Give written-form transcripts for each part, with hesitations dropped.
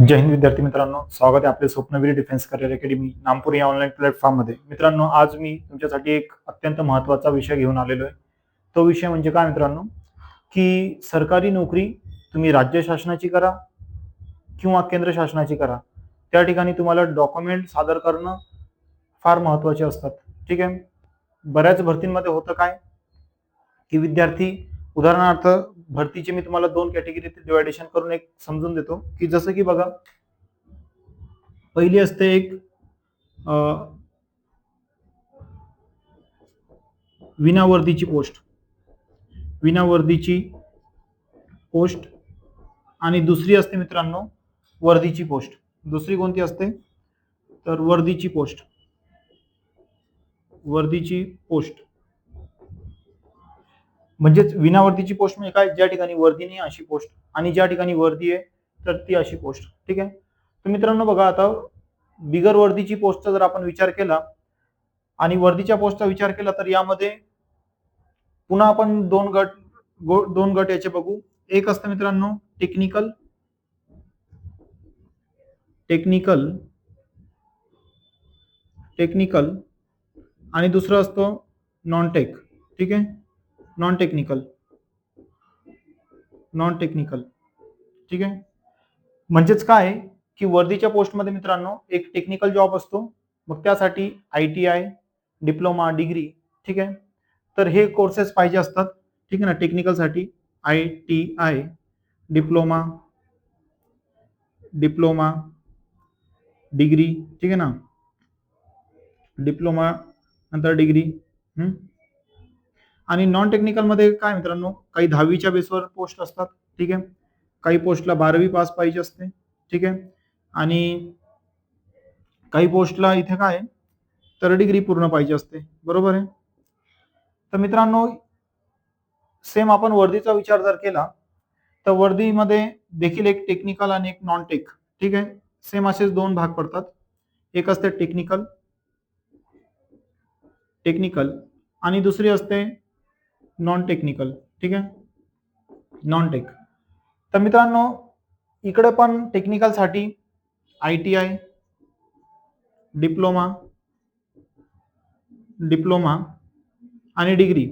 जय हिंद विद्यार्थी मित्रांनो, स्वागत आहे आपले स्वप्नवीर डिफेन्स करिअर अकॅडमी नामपूर या ऑनलाईन प्लॅटफॉर्म मध्ये. मित्रांनो, आज मी तुमच्यासाठी एक अत्यंत महत्त्वाचा विषय घेऊन आलेलो आहे. तो विषय म्हणजे काय मित्रांनो, की सरकारी नोकरी तुम्ही राज्य शासनाची करा किंवा केंद्र शासनाची करा, त्या ठिकाणी तुम्हाला डॉक्युमेंट सादर करणं फार महत्त्वाचे असतात. ठीक आहे. बऱ्याच भरतींमध्ये होतं काय, की विद्यार्थी उदाहरणार्थ भरतीचे मी तुम्हाला दोन कॅटेगरीत डिवायडेशन करून एक समजून देतो, की जसं की बघा, पहिली असते एक विनावर्दीची पोस्ट आणि दुसरी असते मित्रांनो वर्दीची पोस्ट. दुसरी कोणती असते तर वर्दीची पोस्ट. म्हणजेच विनावर्दीची पोस्ट म्हणजे काय, ज्या ठिकाणी वर्दी नाही अशी पोस्ट, आणि ज्या ठिकाणी वर्दी आहे तर ती अशी पोस्ट. ठीक आहे. तर मित्रांनो बघा, आता बिगर वर्दीची पोस्टचा जर आपण विचार केला आणि वर्दीच्या पोस्टचा विचार केला तर यामध्ये पुन्हा आपण दोन गट याचे बघू. एक असतं मित्रांनो टेक्निकल आणि दुसरं असतं नॉन टेक. ठीक आहे. Non technical. ठीक आहे. म्हणजेच काय, की वर्दीच्या पोस्टमध्ये मित्रांनो एक टेक्निकल जॉब असतो, मग त्यासाठी ITI, डिप्लोमा, डिग्री. ठीक आहे. तर हे कोर्सेस पाहिजे असतात. ठीक आहे ना. टेक्निकलसाठी ITI, डिप्लोमा, डिग्री. ठीक आहे ना. डिप्लोमा नंतर डिग्री. आणि नॉन टेक्निकल मध्ये काय मित्रांनो, काही 10वीच्या बेसवर पोस्ट असतात. ठीक आहे. काही पोस्टला 12वी पास पाहिजे असते. ठीक आहे. आणि काही पोस्टला इथे काय तर डिग्री पूर्ण पाहिजे असते. बरोबर आहे. तर मित्रांनो, सेम आपण वर्दीचा विचार जर केला तर वर्दीमध्ये देखील एक टेक्निकल आणि एक नॉन टेक. ठीक आहे. सेम असेच दोन भाग पडतात. एक असते टेक्निकल आणि दुसरी असते नॉन टेक्निकल. ठीक आहे. Non tech. तर मित्रांनो, इकडे पण टेक्निकल साठी ITI, डिप्लोमा आणि डिग्री.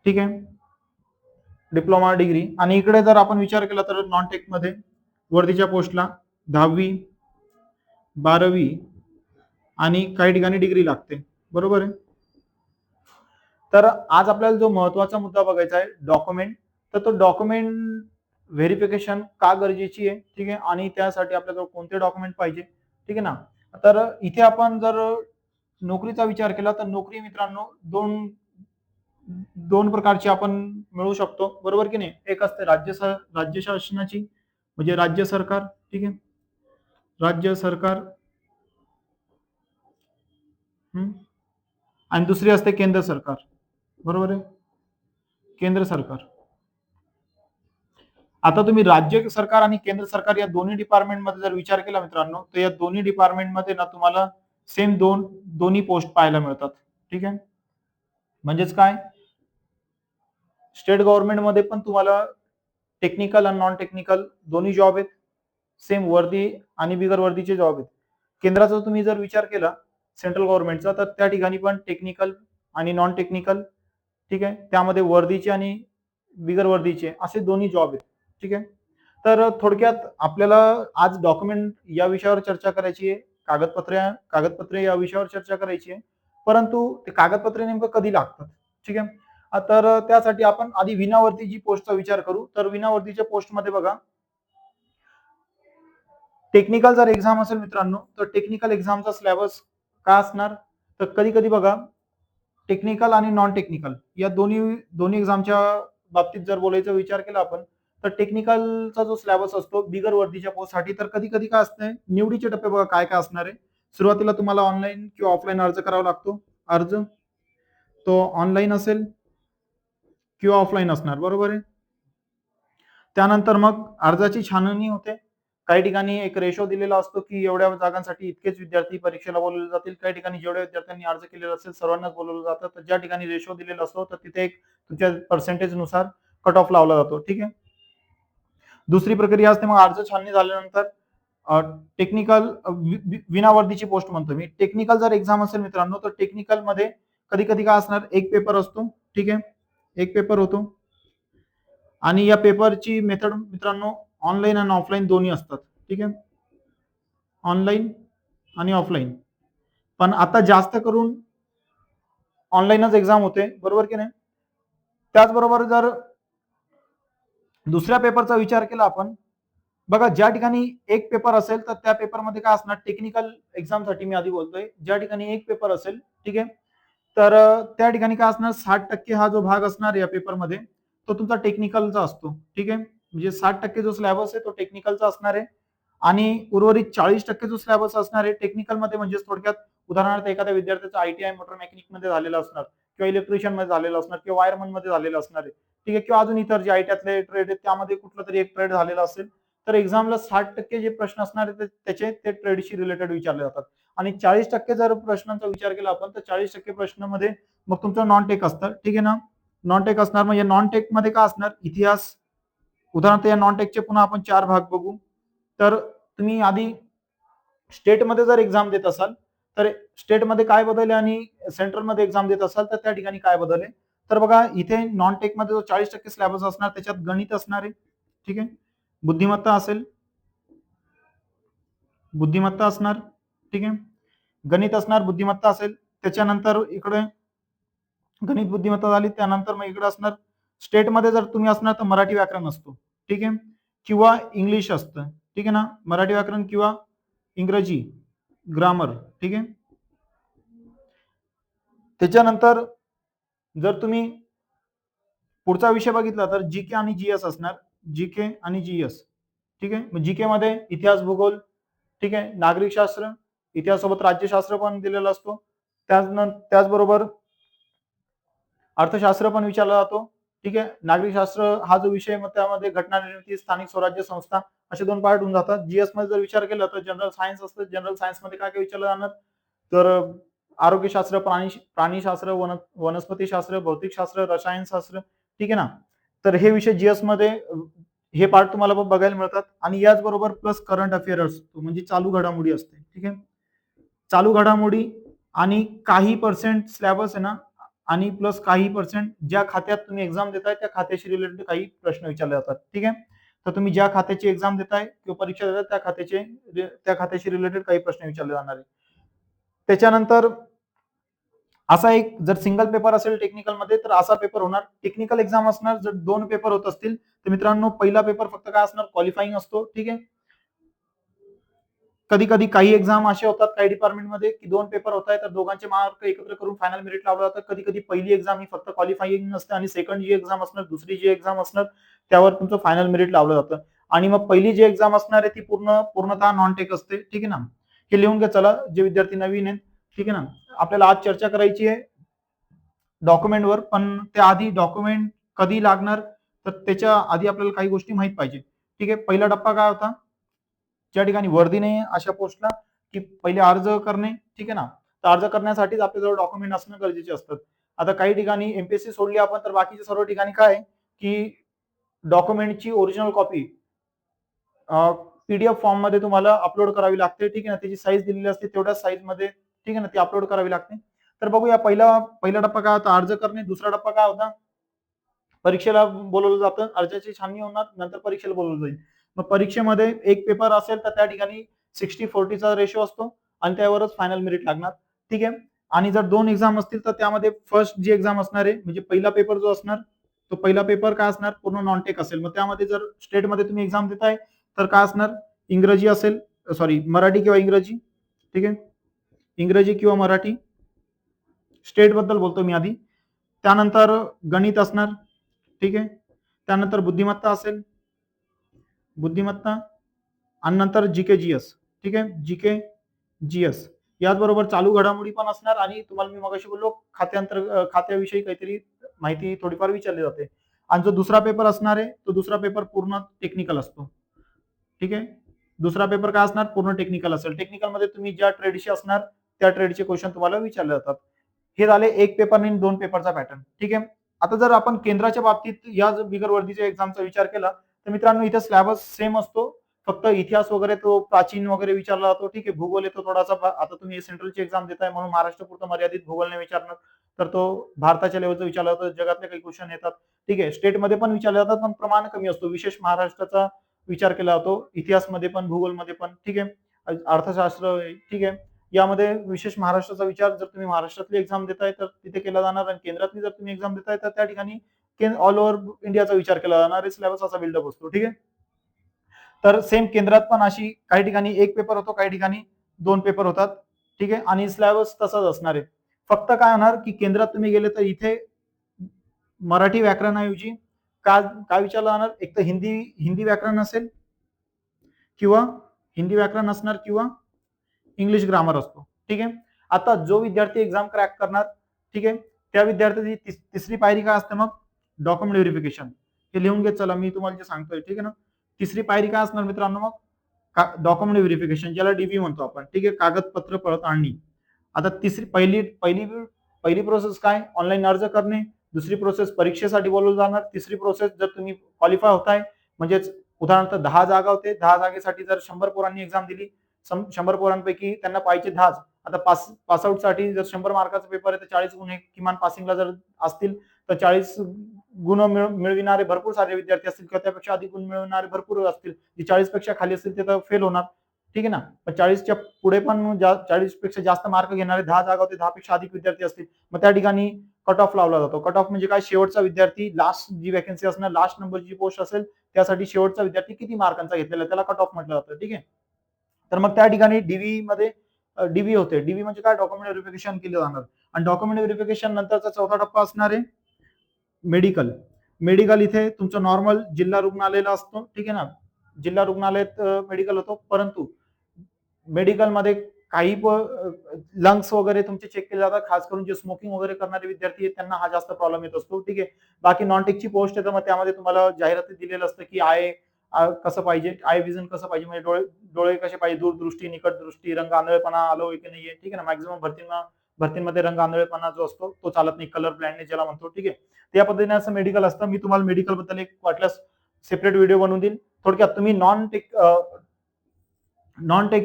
ठीक आहे. Diploma, degree. आणि इकडे जर आपण विचार केला तर नॉन टेक मध्ये वर्दीच्या पोस्टला 10वी, 12वी आणि काही ठिकाणी डिग्री लागते. बरोबर आहे. तर आज आपल्याला जो महत्वाचा मुद्दा बघायचा आहे डॉक्युमेंट. तर तो डॉक्युमेंट व्हेरिफिकेशन का गरजेची आहे. ठीक आहे. आणि त्यासाठी आपल्याला कोणते डॉक्युमेंट पाहिजे. ठीक आहे ना. तर इथे आपण जर नोकरीचा विचार केला तर नोकरी मित्रांनो दोन प्रकारची आपण मिळवू शकतो. बरोबर की नाही. एक असते राज्य शासनाची म्हणजे राज्य सरकार. ठीक आहे. राज्य सरकार. आणि दुसरी असते केंद्र सरकार. बरोबर आहे. केंद्र सरकार. आता तुम्ही राज्य सरकार आणि केंद्र सरकार या दोन्ही डिपार्टमेंट मध्ये जर विचार केला मित्रांनो, तर या दोन्ही डिपार्टमेंट मध्ये ना तुम्हाला सेम दोन्ही पोस्ट पाहायला मिळतात. ठीक आहे. म्हणजेच काय, स्टेट गव्हर्नमेंट मध्ये पण तुम्हाला टेक्निकल आणि नॉन टेक्निकल दोन्ही जॉब आहेत. सेम वर्दी आणि बिगर वर्दीचे जॉब आहेत. केंद्राचा तुम्ही जर विचार केला सेंट्रल गव्हर्नमेंटचा, तर त्या ठिकाणी पण टेक्निकल आणि नॉन टेक्निकल. ठीक आहे. त्यामध्ये वर्दीचे आणि बिगर वर्दीचे असे दोन्ही जॉब आहेत. ठीक आहे. तर थोडक्यात आपल्याला आज डॉक्युमेंट या विषयावर चर्चा करायची आहे. कागदपत्रे या विषयावर चर्चा करायची आहे. परंतु ते कागदपत्रे नेमकं कधी लागतात. ठीक आहे. तर त्यासाठी आपण आधी विनावर्दीची पोस्टचा विचार करू. तर विनावर्दीच्या पोस्टमध्ये बघा, टेक्निकल जर एक्झाम असेल मित्रांनो, तर टेक्निकल एक्झामचा सिलेबस काय असणार, तर कधी कधी बघा टेक्निकल आणि नॉन टेक्निकल या दोन्ही एक्झामच्या बाबतीत जर बोलायचा विचार केला आपण, तर टेक्निकलचा जो सिलेबस असतो बिगर वर्दीच्या पोस्टसाठी, तर कधी कधी काय असतंय, निवडीचे टप्पे बघा काय काय असणार आहे. सुरुवातीला तुम्हाला ऑनलाईन किंवा ऑफलाईन अर्ज करावा लागतो. अर्ज तो ऑनलाईन असेल किंवा ऑफलाईन असणार. बरोबर आहे. त्यानंतर मग अर्जाची छाननी होते. काही ठिकाणी एक रेशो दिलेला असतो की एवढ्या जागांसाठी इतकेच विद्यार्थी परीक्षेला बोलवले जातील. काही ठिकाणी जेवढ्या विद्यार्थ्यांनी अर्ज केलेला असेल सर्वांनाच बोलवलं जातं. तर ज्या ठिकाणी रेशो दिलेला असतो तर तिथे एक तुमच्या पर्सेंटेज नुसार कट ऑफ लावला जातो. ठीक आहे. दुसरी प्रक्रिया असते मग अर्ज छाननी झाल्यानंतर टेक्निकल विनावर्दीची पोस्ट म्हणतो मी. टेक्निकल जर एक्झाम असेल मित्रांनो तर टेक्निकल मध्ये कधी कधी काय असणार, एक पेपर असतो, ठीक आहे, एक पेपर होतो आणि या पेपरची मेथड मित्रांनो ऑनलाईन आणि ऑफलाईन दोन्ही असतात, ठीक आहे, ऑनलाईन आणि ऑफलाईन. पण आता जास्त करून ऑनलाईनच एक्झाम होते, बरोबर की नाही. त्याचबरोबर जर दुसऱ्या पेपरचा विचार केला आपण, बघा ज्या ठिकाणी एक पेपर असेल तर त्या पेपरमध्ये काय असणार, टेक्निकल एक्झामसाठी मी आधी बोलतोय, ज्या ठिकाणी एक पेपर असेल, ठीक आहे, तर त्या ठिकाणी काय असणार, 60% हा जो भाग असणार या पेपरमध्ये तो तुमचा टेक्निकलचा असतो, ठीक आहे. म्हणजे 60% जो सिलेबस आहे तो टेक्निकलचा असणार आहे आणि उर्वरित 40% जो सिलेबस असणार आहे टेक्निकलमध्ये, म्हणजे थोडक्यात उदाहरणार्थ एखाद्या विद्यार्थ्याचा ITI मोटर मेकॅनिक मध्ये झालेला असणार किंवा इलेक्ट्रिशियन मध्ये झालेला असणार किंवा वायरमन मध्ये झालेला असणार आहे, ठीक आहे, किंवा अजून इतर जे ITआयतले ट्रेड आहेत त्यामध्ये कुठला तरी एक ट्रेड झालेला असेल, तर एक्झामला 60% जे प्रश्न असणार आहेत त्याचे ते ट्रेडशी रिलेटेड विचारले जातात. आणि 40% जर प्रश्नांचा विचार केला आपण तर 40% प्रश्नामध्ये मग तुमचं नॉन टेक असतं, ठीक आहे ना. नॉन टेक असणार, म्हणजे नॉन टेक मध्ये काय असणार, इतिहास. उदाहरणार्थ या नॉन टेकचे पुन्हा आपण 4 भाग बघू. तर तुम्ही आधी स्टेटमध्ये जर एक्झाम देत असाल तर स्टेटमध्ये काय बदल आहे आणि सेंट्रलमध्ये एक्झाम देत असाल तर त्या ठिकाणी काय बदल आहे. तर बघा इथे नॉन टेकमध्ये जो 40% सिलेबस असणार त्याच्यात गणित असणार आहे, ठीक आहे, बुद्धिमत्ता असेल, बुद्धिमत्ता असणार, ठीक आहे, गणित असणार, बुद्धिमत्ता असेल. त्याच्यानंतर इकडे गणित बुद्धिमत्ता झाली, त्यानंतर मग इकडे असणार स्टेटमध्ये जर तुम्ही असणार तर मराठी व्याकरण असतो, ठीक आहे, किंवा इंग्लिश असतं, ठीक आहे ना, मराठी व्याकरण किंवा इंग्रजी ग्रामर, ठीक आहे. त्याच्यानंतर जर तुम्ही पुढचा विषय बघितला तर जीके आणि जीएस असणार, जीके आणि जीएस, ठीक आहे. मग जीके मध्ये इतिहास, भूगोल, ठीक आहे, नागरिक शास्त्र, इतिहासासोबत राज्यशास्त्र पण दिलेला असतो. त्याचबरोबर अर्थशास्त्र पण विचारला जातो, ठीक आहे. नागरिक शास्त्र हा जो विषय मग त्यामध्ये घटना निर्मिती, स्थानिक स्वराज्य संस्था असे 2 पार्ट होऊन जातात. जीएस मध्ये जर विचार केला तर जनरल सायन्स असतं, जनरल सायन्स मध्ये काय काय विचारलं जाणार, तर आरोग्यशास्त्र, प्राणीशास्त्र, वनस्पतीशास्त्र, भौतिकशास्त्र, रसायनशास्त्र, ठीक आहे ना. तर हे विषय जीएस मध्ये हे पार्ट तुम्हाला बघायला मिळतात. आणि याचबरोबर प्लस करंट अफेअर असतो, म्हणजे चालू घडामोडी असते, ठीक आहे, चालू घडामोडी. आणि काही पर्सेंट सिलेबस आहे ना, आणि प्लस काही पर्सेंट ज्या खात्यात तुम्ही एक्झाम देताय त्या खात्याशी रिलेटेड काही प्रश्न विचारले जातात, ठीक आहे. तर तुम्ही ज्या खात्याची एक्झाम देताय किंवा परीक्षा देताय त्या खात्याशी रिलेटेड काही प्रश्न विचारले जाणार आहे. त्याच्यानंतर असा एक जर सिंगल पेपर असेल टेक्निकल मध्ये तर असा पेपर होणार. टेक्निकल एक्झाम असणार जर 2 पेपर होत असतील तर मित्रांनो पहिला पेपर फक्त काय असणार, क्वालिफाईंग असतो, ठीक आहे. कधी कधी काही एक्झाम असे होतात काही डिपार्टमेंटमध्ये की 2 पेपर होत आहेत तर दोघांचे मार्क एकत्र करून फायनल मेरिट लावलं जातं. कधी कधी पहिली एक्झाम ही फक्त क्वालिफाईंग नसते आणि सेकंड जी एक्झाम असणार, दुसरी जी एक्झाम असणार त्यावर तुमचं फायनल मेरिट लावलं जातं. आणि मग पहिली जी एक्झाम असणार आहे ती पूर्णतः नॉन टेक असते, ठीक आहे ना. हे लिहून घ्या चला जे विद्यार्थी नवीन आहेत, ठीक आहे ना. आपल्याला आज चर्चा करायची आहे डॉक्युमेंटवर, पण त्याआधी डॉक्युमेंट कधी लागणार तर त्याच्या आधी आपल्याला काही गोष्टी माहित पाहिजे, ठीक आहे. पहिला टप्पा काय होता, ज्या ठिकाणी वर्दी नाही अशा पोस्टला की पहिले अर्ज करणे, ठीक आहे ना. तर अर्ज करण्यासाठीच आपल्याजवळ डॉक्युमेंट असणं गरजेचे असतात. आता काही ठिकाणी एमपीएससी सोडली आपण तर बाकीच्या सर्व ठिकाणी काय की डॉक्युमेंटची ओरिजिनल कॉपी पीडीएफ फॉर्म मध्ये तुम्हाला अपलोड करावी लागते, ठीक आहे ना. त्याची साईज दिलेली असते तेवढ्या साईज मध्ये, ठीक आहे ना, ती अपलोड करावी लागते. तर बघूया पहिला टप्पा काय होता, अर्ज करणे. दुसरा टप्पा काय होता, परीक्षेला बोलवलं जातं, अर्जाची छाननी होणार, नंतर परीक्षेला बोलवलं जाईल. मग परीक्षेमध्ये एक पेपर असेल तर त्या ठिकाणी 60-40चा रेशो असतो आणि त्यावरच फायनल मेरिट लागणार, ठीक आहे. आणि जर 2 एक्झाम असतील तर त्यामध्ये फर्स्ट जी एक्झाम असणार आहे म्हणजे पहिला पेपर जो असणार तो पहिला पेपर काय असणार, पूर्ण नॉन टेक असेल. मग त्यामध्ये जर स्टेटमध्ये तुम्ही एक्झाम देताय तर काय असणार, इंग्रजी असेल, सॉरी मराठी किंवा इंग्रजी, ठीक आहे, इंग्रजी किंवा मराठी. स्टेट बद्दल बोलतो मी आधी. त्यानंतर गणित असणार, ठीक आहे. त्यानंतर बुद्धिमत्ता असेल, बुद्धिमत्ता. आणि नंतर जीके जीएस, ठीक आहे, जीके जीएस. याचबरोबर चालू घडामोडी पण असणार आणि तुम्हाला मी मगाशी बोललो खात्याविषयी काहीतरी माहिती थोडीफार विचारली जाते. आणि जो दुसरा पेपर असणार आहे तो दुसरा पेपर पूर्ण टेक्निकल असतो, ठीक आहे. दुसरा पेपर काय असणार, पूर्ण टेक्निकल असेल. टेक्निकल मध्ये तुम्ही ज्या ट्रेडशी असणार त्या ट्रेडचे क्वेश्चन तुम्हाला विचारले जातात. हे झाले एक पेपर आणि 2 पेपरचा पॅटर्न, ठीक आहे. आता जर आपण केंद्राच्या बाबतीत या बिगर वर्दीच्या एक्झामचा विचार केला तर मित्रांनो इथे सिलेबस सेम असतो, फक्त इतिहास वगैरे तो प्राचीन वगैरे विचारला जातो. ठीक आहे, भूगोल येतो थोडासा. आता तुम्ही सेंट्रलची एक्झाम देताय म्हणून महाराष्ट्र पुरतं मर्यादित भूगोल नाही विचारणार, तर तो भारताच्या लेवलचा विचारला जातो. जगातले काही क्वेश्चन येतात, ठीक आहे, स्टेटमध्ये पण विचारले जातात, पण प्रमाण कमी असतो. विशेष महाराष्ट्राचा विचार केला जातो, इतिहासमध्ये पण भूगोलमध्ये पण. ठीक आहे, अर्थशास्त्र, ठीक आहे, यामध्ये विशेष महाराष्ट्राचा विचार जर तुम्ही महाराष्ट्रातली एक्झाम देताय तर तिथे केला जाणार, आणि केंद्रातली जर तुम्ही एक्झाम देताय तर त्या ठिकाणी ऑल ओव्हर इंडियाचा विचार केला जाणार. सिलेबस असा बिल्डअप असतो. ठीक आहे, तर सेम केंद्रात पण अशी काही ठिकाणी एक पेपर होतो, काही ठिकाणी 2 पेपर होतात. ठीक आहे, आणि सिलेबस तसाच असणार आहे. फक्त काय होणार की केंद्रात तुम्ही गेले तर इथे मराठी व्याकरणाऐवजी काय काय विचारलं जाणार, एक तर हिंदी हिंदी व्याकरण असेल, किंवा हिंदी व्याकरण असणार, किंवा इंग्लिश ग्रामर असतो. ठीक आहे, आता जो विद्यार्थी एक्झाम क्रॅक करणार, ठीक आहे, त्या विद्यार्थ्याची तिसरी पायरी काय असते, मग डॉक्युमेंट व्हेरिफिकेशन. हे लिहून घेत चला, मी तुम्हाला जे सांगतोय. ठीक आहे ना, तिसरी पायरी काय असणार मित्रांनो, मग डॉक्युमेंट व्हेरिफिकेशन, ज्याला डीबी म्हणतो आपण. ठीक आहे, कागदपत्र पडताळणी. आता तिसरी पहिली पहिली पहिली प्रोसेस काय, ऑनलाईन अर्ज करणे. दुसरी प्रोसेस परीक्षेसाठी बोलवलं जाणार. तिसरी प्रोसेस जर तुम्ही क्वालिफाय होताय, म्हणजेच उदाहरणार्थ 10 जागा होते, 10 जागेसाठी जर 100 पोरांनी एक्झाम दिली, 100 पोरांपैकी त्यांना पाहिजे 10. आता पास आउट साठी जर 100 मार्काचा पेपर आहे तर 40 गुण किमान पासिंगला जर असतील तर 40 गुण मिळविणारे भरपूर सारे विद्यार्थी असतील, किंवा त्यापेक्षा अधिक गुण मिळवणारे भरपूर असतील. जे 40 पेक्षा खाली असतील ते तर फेल होणार. ठीक आहे ना, पण 40च्या पुढे पण 40 पेक्षा जास्त मार्क घेणारे 10 जागा होते, 10 पेक्षा अधिक विद्यार्थी असतील, मग त्या ठिकाणी कट ऑफ लावला जातो. कट ऑफ म्हणजे काय, शेवटचा विद्यार्थी, लास्ट जी वॅकन्सी असणार, लास्ट नंबरची पोस्ट असेल त्यासाठी शेवटचा विद्यार्थी किती मार्कांचा घेतलेला, त्याला कट ऑफ म्हटलं जातं. ठीक आहे, तर मग त्या ठिकाणी डीव्ही मध्ये डीव्ही होते. डीव्ही म्हणजे काय, डॉक्युमेंट व्हेरिफिकेशन केलं जाणार. आणि डॉक्युमेंट व्हेरिफिकेशन नंतरचा चौथा टप्पा असणार आहे मेडिकल. मेडिकल इथे तुमचं नॉर्मल जिल्हा रुग्णालयाला असतो. ठीक आहे ना, जिल्हा रुग्णालयात मेडिकल होतो, परंतु मेडिकलमध्ये काही लंग्स वगैरे तुमचे चेक केले जातात. खास करून जे स्मोकिंग वगैरे करणारे विद्यार्थी आहेत त्यांना हा जास्त प्रॉब्लेम येत असतो. ठीक आहे, बाकी नॉन टेकची पोस्ट आहे तर मग त्यामध्ये तुम्हाला जाहिरातीत दिलेलं असतं की आय कसं पाहिजे, आय विजन कसं पाहिजे, म्हणजे डोळे कसे पाहिजे, दूरदृष्टी, निकट दृष्टी, रंग आंधळेपणा आलो की नाहीये. ठीक आहे ना, मॅक्झिमम भरतींमध्ये रंग आंधळेपणा जो असतो तो चालत नाही, कलर ब्लाइंडनेस ज्याला म्हणतो. ठीक आहे, त्या पद्धतीने असं मेडिकल असतं. मी तुम्हाला मेडिकल बद्दल एक वाटल्यास सेपरेट व्हिडिओ बनवून देईल. थोडक्यात तुम्ही नॉन टेक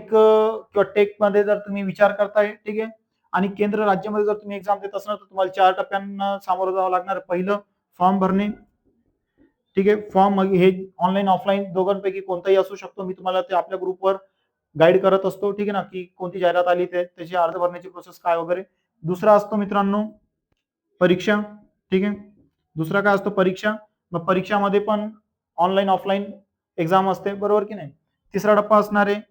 किंवा टेक मध्ये जर तुम्ही विचार करताय, ठीक आहे, आणि केंद्र राज्यामध्ये जर तुम्ही एक्झाम देत असणार तर तुम्हाला 4 टप्प्यांना सामोरं जावं लागणार. पहिलं फॉर्म भरणे. ठीक आहे, फॉर्म हे ऑनलाईन ऑफलाईन दोघांपैकी कोणताही असू शकतो. मी तुम्हाला ते आपल्या ग्रुपवर गाईड करत असतो. ठीक आहे ना, की कोणती जाहिरात आली त्याची अर्ज भरण्याची प्रोसेस काय वगैरे. दुसरा असतो मित्रांनो परीक्षा. ठीक आहे, दुसरा काय असतो, परीक्षा. मग परीक्षामध्ये पण ऑनलाईन ऑफलाईन एक्झाम असते, बरोबर की नाही. तिसरा टप्पा असणार आहे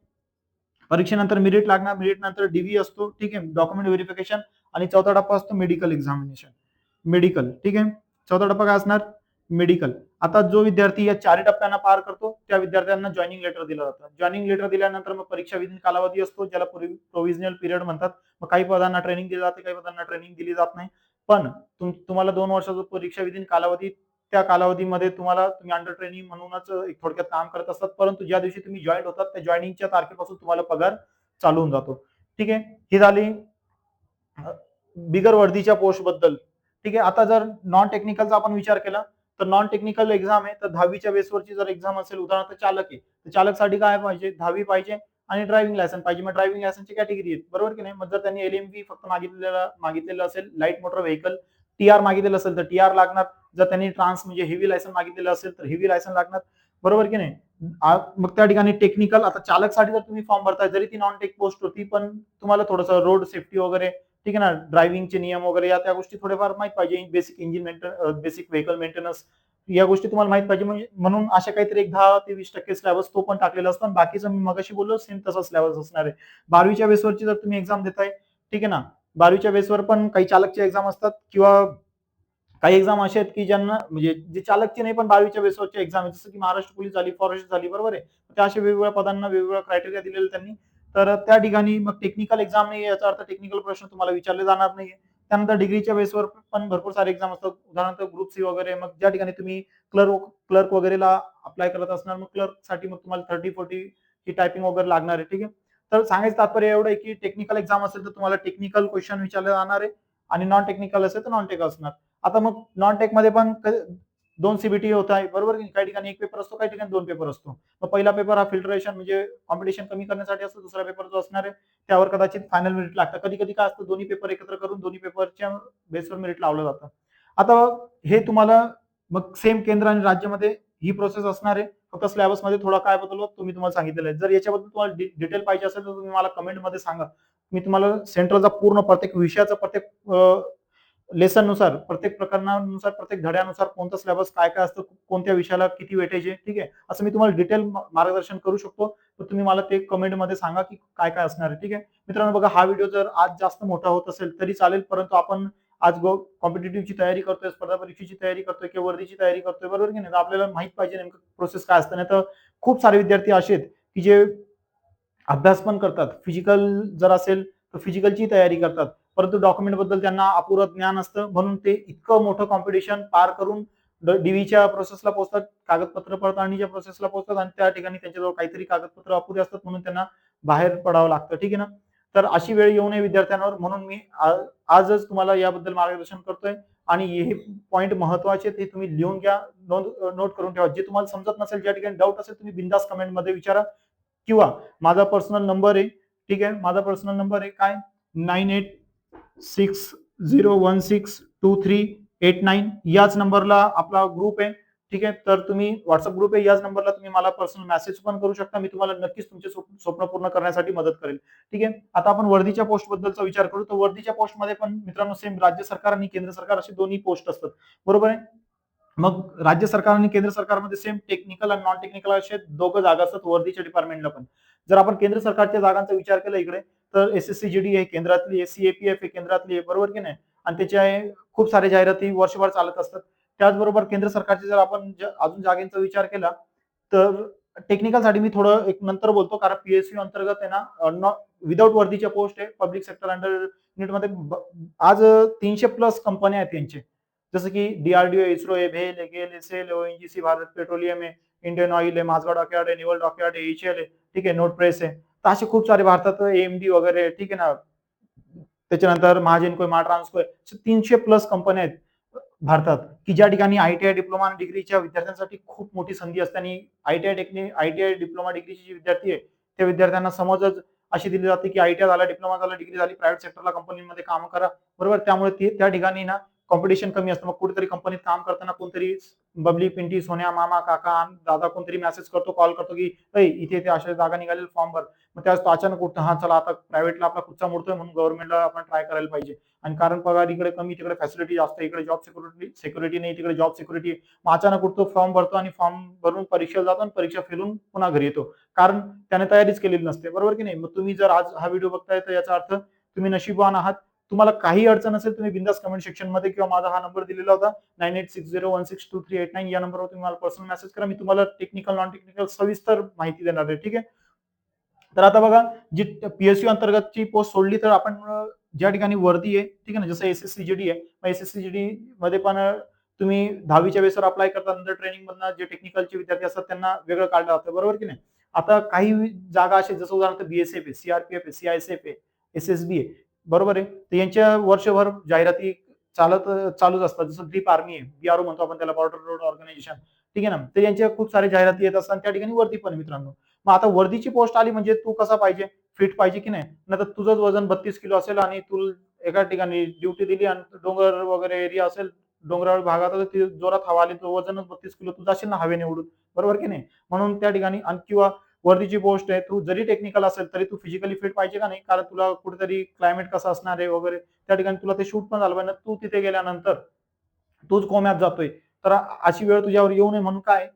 परीक्षेनंतर मेरिट लागणार. मेरिट नंतर डीव्ही असतो. ठीक आहे, डॉक्युमेंट व्हेरिफिकेशन. आणि चौथा टप्पा असतो मेडिकल एक्झामिनेशन. मेडिकल. ठीक आहे, चौथा टप्पा काय असणार, मेडिकल. आता जो विद्यार्थी या 4 टप्प्यांना पार करतो त्या विद्यार्थ्यांना जॉईनिंग लेटर दिलं जातं. जॉईनिंग लेटर दिल्यानंतर मग परीक्षा विधीन कालावधी असतो, ज्याला प्रोव्हिजनल पिरियड म्हणतात. मग काही पदांना ट्रेनिंग दिली जाते, काही पदांना ट्रेनिंग दिली जात नाही. पण तुम्हाला 2 वर्षाचा परीक्षा विधीन कालावधी, त्या कालावधीमध्ये तुम्ही अंडर ट्रेनिंग म्हणूनच एक थोडक्यात काम करत असतात. परंतु ज्या दिवशी तुम्ही जॉईन होतात त्या जॉईनिंगच्या तारखेपासून तुम्हाला पगार चालू होऊन जातो. ठीक आहे, ही झाली बिगर वर्दीच्या पोस्ट बद्दल. ठीक आहे, आता जर नॉन टेक्निकलचा आपण विचार केला तर नॉन टेक्निकल एक्झाम आहे, तर 10वीच्या बेसवरची जर एक्झाम असेल, उदाहरणार्थ चालक आहे, तर चालकसाठी काय पाहिजे, 10वी पाहिजे आणि ड्रायव्हिंग लायसन पाहिजे. मग ड्रायव्हिंग लायसनची कॅटेगरी आहेत, बरोबर की नाही. मग जर त्यांनी एलएमव्ही फक्त मागितलेलं असेल, लाईट मोटर व्हेकल, टीआर मागितलेलं असेल तर टीआर लागणार. जर त्यांनी ट्रान्स म्हणजे हेवी लायसन मागितलेलं असेल तर हेवी लायसन लागणार, बरोबर की नाही. मग त्या ठिकाणी टेक्निकल, आता चालकसाठी जर तुम्ही फॉर्म भरताय, जरी ती नॉन टेक पोस्ट होती, पण तुम्हाला थोडंसं रोड सेफ्टी वगैरे, ठीक आहे ना, ड्रायव्हिंगचे नियम वगैरे या त्या गोष्टी थोडेफार माहित पाहिजे. Basic engine basic vehicle maintenance या गोष्टी तुम्हाला माहित पाहिजे. म्हणजे म्हणून अशा काहीतरी एक 10 ते 20% सिलेबस तो पण टाकलेला असतो. आणि बाकीचं मी मगाशी बोललो सेम तसा सिलेबस असणार आहे. 12वीच्या बेसवरची जर तुम्ही एक्झाम देताय, ठीक आहे ना, 12वीच्या बेसवर पण काही चालकची एक्झाम असतात, किंवा काही एक्झाम असे आहेत की ज्यांना म्हणजे जे चालकची नाही पण 12वीच्या बेसवरची एक्झाम आहे, जसं की महाराष्ट्र पोलीस झाली, फॉरेस्ट झाली, बरोबर आहे. त्या अशा वेगवेगळ्या पदांना वेगवेगळ्या क्रायटेरिया दिलेले त्यांनी. तर त्या ठिकाणी मग टेक्निकल एक्झाम नाही, याचा अर्थ टेक्निकल प्रश्न तुम्हाला विचारले जाणार नाही. त्यानंतर डिग्रीच्या बेसवर पण भरपूर सारे एक्झाम असतात, उदाहरणार्थ ग्रुप सी वगैरे. मग ज्या ठिकाणी तुम्ही क्लर्क वगैरेला अप्लाय करत असणार, मग क्लर्क साठी मग तुम्हाला 30-40 ही टायपिंग वगैरे लागणार आहे. ठीक आहे, तर सांगायचं तात्पर्य एवढं आहे की टेक्निकल एक्झाम असेल तर तुम्हाला टेक्निकल क्वेश्चन विचारले जाणार आहे, आणि नॉन टेक्निकल असेल तर नॉन टेक असणार. आता मग नॉन टेक मध्ये पण 2 सीबीटी होत आहे, बरोबर की काही ठिकाणी 1 पेपर असतो, काही ठिकाणी 2 पेपर असतो. मग पहिला पेपर हा फिल्टरेशन म्हणजे कॉम्पिटिशन कमी करण्यासाठी असतो, दुसरा पेपर जो असणार आहे त्यावर कदाचित फायनल मेरिट लागतं. कधी-कधी काय असतं दोन्ही पेपर एकत्र करून दोन्ही पेपरच्या बेसवर मेरिट लावलं जातं. आता हे तुम्हाला मग सेम केंद्र आणि राज्यामध्ये ही प्रोसेस असणार आहे. फक्त सिलेबसमध्ये थोडा काय बदल होतो मी तुम्हाला सांगितलेलं आहे. जर याच्याबद्दल तुम्हाला डिटेल पाहिजे असेल तर तुम्ही मला कमेंटमध्ये सांगा. मी तुम्हाला सेंट्रलचा पूर्ण प्रत्येक विषयाचा प्रत्येक लेसन नुसार, प्रत्येक प्रकरणानुसार, प्रत्येक धड्यानुसार कोणतं सिलेबस काय-काय असतं, कोणत्या विषयाला किती वेटेज आहे, ठीक आहे. असं मी तुम्हाला डिटेल मार्गदर्शन करू शकतो. तर तुम्ही मला ते कमेंटमध्ये सांगा की काय-काय असणार आहे, ठीक आहे. मित्रांनो बघा हा व्हिडिओ जर आज जास्त मोठा होत असेल तरी चालेल, परंतु आपण आज कॉम्पिटिटिव्हची तयारी करतोय, स्पर्धा परीक्षेची तयारी करतोय किंवा वर्दीची तयारी करतोय, बरोबर की नाही? तर आपल्याला माहित पाहिजे नेमकं प्रोसेस काय असतं. नाहीतर खूप सारे विद्यार्थी असे आहेत की जे अभ्यास पण करतात. फिजिकल जर असेल तर फिजिकलची तयारी करतात. परंतु डॉक्युमेंट बद्दल त्यांना अपुरं ज्ञान असतं. म्हणून ते इतकं मोठं कॉम्पिटिशन पार करून डीव्हीच्या प्रोसेसला पोहोचतात, कागदपत्र पडताळणीच्या प्रोसेसला पोहोचतात आणि त्या ठिकाणी त्यांच्याजवळ काहीतरी कागदपत्र अपुरी असतात म्हणून त्यांना बाहेर पडावं लागतं. ठीक आहे ना? तर अशी वेळ येऊ नये विद्यार्थ्यांवर म्हणून मी आजच तुम्हाला याबद्दल मार्गदर्शन करतोय आणि हे पॉइंट महत्वाचे ते तुम्ही लिहून घ्या, नोट करून ठेवा. जे तुम्हाला समजत नसेल, ज्या ठिकाणी डाऊट असेल तुम्ही बिनधास्त कमेंटमध्ये विचारा किंवा माझा पर्सनल नंबर आहे, ठीक आहे. माझा पर्सनल नंबर आहे काय 9860162389 याच नंबरला आपला ग्रुप आहे, ठीक आहे. तर तुम्ही व्हॉट्सअप ग्रुप आहे, याच नंबरला तुम्ही मला पर्सनल मेसेज पण करू शकता. मी तुम्हाला नक्कीच तुमचे स्वप्न पूर्ण करण्यासाठी मदत करेल, ठीक आहे. आता आपण वर्दीच्या पोस्ट बद्दलचा विचार करू. तर वर्दीच्या पोस्टमध्ये पण मित्रांनो सेम राज्य सरकार आणि केंद्र सरकार असे दोन्ही पोस्ट असतात, बरोबर आहे. मग राज्य सरकार आणि केंद्र सरकारमध्ये सेम टेक्निकल आणि नॉन टेक्निकल असे दोघं जागा असतात वर्दीच्या डिपार्टमेंटला पण. जर आपण केंद्र सरकारच्या जागांचा विचार केला इकडे तर एसएससीजीडी आहे केंद्रातली आहे, सीएपीएफ आहे केंद्रातली आहे, बरोबर की नाही? आणि त्याच्या खूप साऱ्या जाहिराती वर्षभर चालत असतात. त्याचबरोबर केंद्र सरकारचे जर आपण अजून जागेचा विचार केला तर टेक्निकलसाठी मी थोडं एक नंतर बोलतो कारण पीएसयू अंतर्गत आहे ना विदाऊट वर्दीच्या पोस्ट आहे पब्लिक सेक्टर अंडर युनिटमध्ये आज 300 प्लस कंपन्या आहेत त्यांचे. जसं की डीआरडीओ, इस्रो आहे, भेल आहे, गेल, एसएल, ओएनजीसी, भारत पेट्रोलियम आहे, इंडियन ऑइल आहे, माझगाव डॉकयार्ड आहे, निवल डॉकयार्ड आहे, एचएल आहे, ठीक आहे, नोट प्रेस आहे. तर असे खूप सारे भारतात एएमडी वगैरे ठीक आहे ना. त्याच्यानंतर महाजन मा ट्रान्सको आहे. 300 प्लस कंपन्या आहेत भारतात की ज्या ठिकाणी आयटीआय डिप्लोमा आणि डिग्रीच्या विद्यार्थ्यांसाठी खूप मोठी संधी असते आणि आयटीआय डिप्लोमा डिग्रीचे जे विद्यार्थी आहे त्या विद्यार्थ्यांना समजच अशी दिली जाते की आयटीआय झाला, डिप्लोमा झाला, डिग्री झाली, प्रायव्हेट सेक्टरला कंपनीमध्ये काम करा, बरोबर. त्यामुळे त्या ठिकाणी ना कॉम्पिटिशन कमी असतं. मग कुठेतरी कंपनीत काम करताना कोणतरी बबली, पिंटी, सोन्या, मामा, काका, दादा कोणतरी मेसेज करतो, कॉल करतो की इथे इथे अशा जागा निघालेल्या फॉर्म भर. मग त्यावेळेस तो अचानक उठतो, हा चला आता प्रायव्हेटला आपला कुठचा मोडतोय म्हणून गव्हर्नमेंटला आपण ट्राय करायला पाहिजे. आणि कारण पगार इकडे कमी, तिकडे फॅसिलिटी जास्त, इकडे जॉब सिक्युरिटी नाही, तिकडे जॉब सिक्युरिटी आहे. मग अचानक उठतो, फॉर्म भरतो आणि फॉर्म भरून परीक्षेला जातो आणि परीक्षा फेलून पुन्हा घरी येतो. कारण त्याने तयारीच केलेली नसते, बरोबर की नाही? मग तुम्ही जर आज हा व्हिडिओ बघताय तर याचा अर्थ तुम्ही नशीबवान आहात. तुम्हाला काही अडचण असेल तुम्ही बिंदास कमेंट सेक्शन मध्ये किंवा माझा हा नंबर दिलेला होता 9860162389 या नंबरवर तुम्ही मला पर्सनल मेसेज करा. मी तुम्हाला टेक्निकल नॉन टेक्निकल सविस्तर माहिती देणार आहे, ठीक आहे. तर आता बघा जी पीएसयू अंतर्गतची पोस्ट सोडली तर आपण ज्या ठिकाणी वर्दी आहे, ठीक आहे ना, जसं एसएससीजीडी आहे, मग एसएससीजीडी मध्ये पण तुम्ही 10वीच्या बेसवर अप्लाय करता, नंतर ट्रेनिंग मधनं जे टेक्निकलचे विद्यार्थी असतात त्यांना वेगळं काढलं जातं, बरोबर की नाही? आता काही जागा असे जसं उदाहरणार्थ बीएसएफ आहे, सीआरपीएफ आहे, सीआयएसएफ आहे, एसएसबी आहे, बरोबर आहे. तर यांच्या वर्षभर जाहिराती चालूच असतात. जसं ग्रीप आर्मी आहे, बीआरओ म्हणतो आपण त्याला, बॉर्डर रोड ऑर्गनायझेशन, ठीक आहे ना. तर यांच्या खूप सारे जाहिराती येत असतात त्या ठिकाणी वर्दी पण मित्रांनो. मग आता वर्दीची पोस्ट आली म्हणजे तू कसा पाहिजे, फिट पाहिजे की नाही. नाहीतर तुझंच वजन 32 किलो असेल आणि तू एका ठिकाणी ड्युटी दिली आणि डोंगर वगैरे एरिया असेल, डोंगराळ भागात जोरात हवा आली तर वजनच 32 किलो तू जाशील ना हवे निवडून, बरोबर की नाही? म्हणून त्या ठिकाणी किंवा वर्दीची पोस्ट आहे, तू जरी टेक्निकल असेल तरी तू फिजिकली फिट पाहिजे का नाही, कारण तुला कुठेतरी क्लायमेट कसं असणार आहे वगैरे त्या ठिकाणी तुला ते शूट पण झालं पाहिजे. तू तिथे गेल्यानंतर तूच कोम्यात जातोय तर अशी वेळ तुझ्यावर येऊ नये म्हणून काय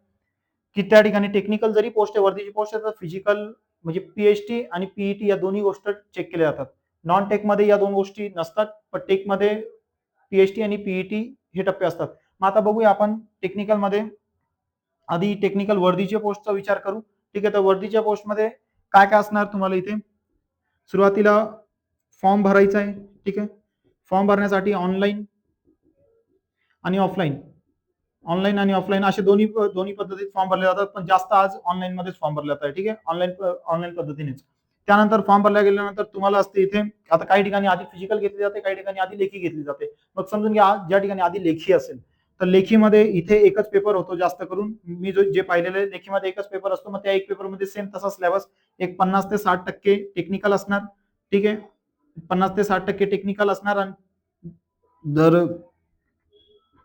की त्या ठिकाणी टेक्निकल जरी पोस्ट आहे, वर्दीची पोस्ट आहे, तर फिजिकल म्हणजे पीएचटी आणि पीईटी या दोन्ही गोष्टी चेक केल्या जातात. नॉन टेक मध्ये या दोन गोष्टी नसतात, पण टेक मध्ये पीएचटी आणि पीईटी हे टप्पे असतात. मग आता बघूया आपण टेक्निकल मध्ये आधी टेक्निकल वर्दीच्या पोस्टचा विचार करू, ठीक आहे. तर वर्दीच्या पोस्टमध्ये काय काय असणार तुम्हाला इथे सुरुवातीला फॉर्म भरायचा आहे, ठीक आहे. फॉर्म भरण्यासाठी ऑनलाईन आणि ऑफलाईन असे दोन्ही पद्धतीत फॉर्म भरले जातात, पण जास्त आज ऑनलाईन मध्येच फॉर्म भरले जातात, ठीक आहे. ऑनलाईन पद्धतीनेच. त्यानंतर फॉर्म भरल्या गेल्यानंतर तुम्हाला असते इथे आता काही ठिकाणी आधी फिजिकल घेतली जाते, काही ठिकाणी आधी लेखी घेतली जाते. मग समजून घ्या ज्या ठिकाणी आधी लेखी असेल तर लेखीमध्ये इथे एकच पेपर होतो जास्त करून, मी जे पाहिलेलं आहे लेखीमध्ये एकच पेपर असतो. मग त्या एक पेपरमध्ये सेम तसा सिलेबस, एक 50 ते 60% टेक्निकल असणार. ठीक आहे, 50 ते 60% टेक्निकल असणार, आणि जर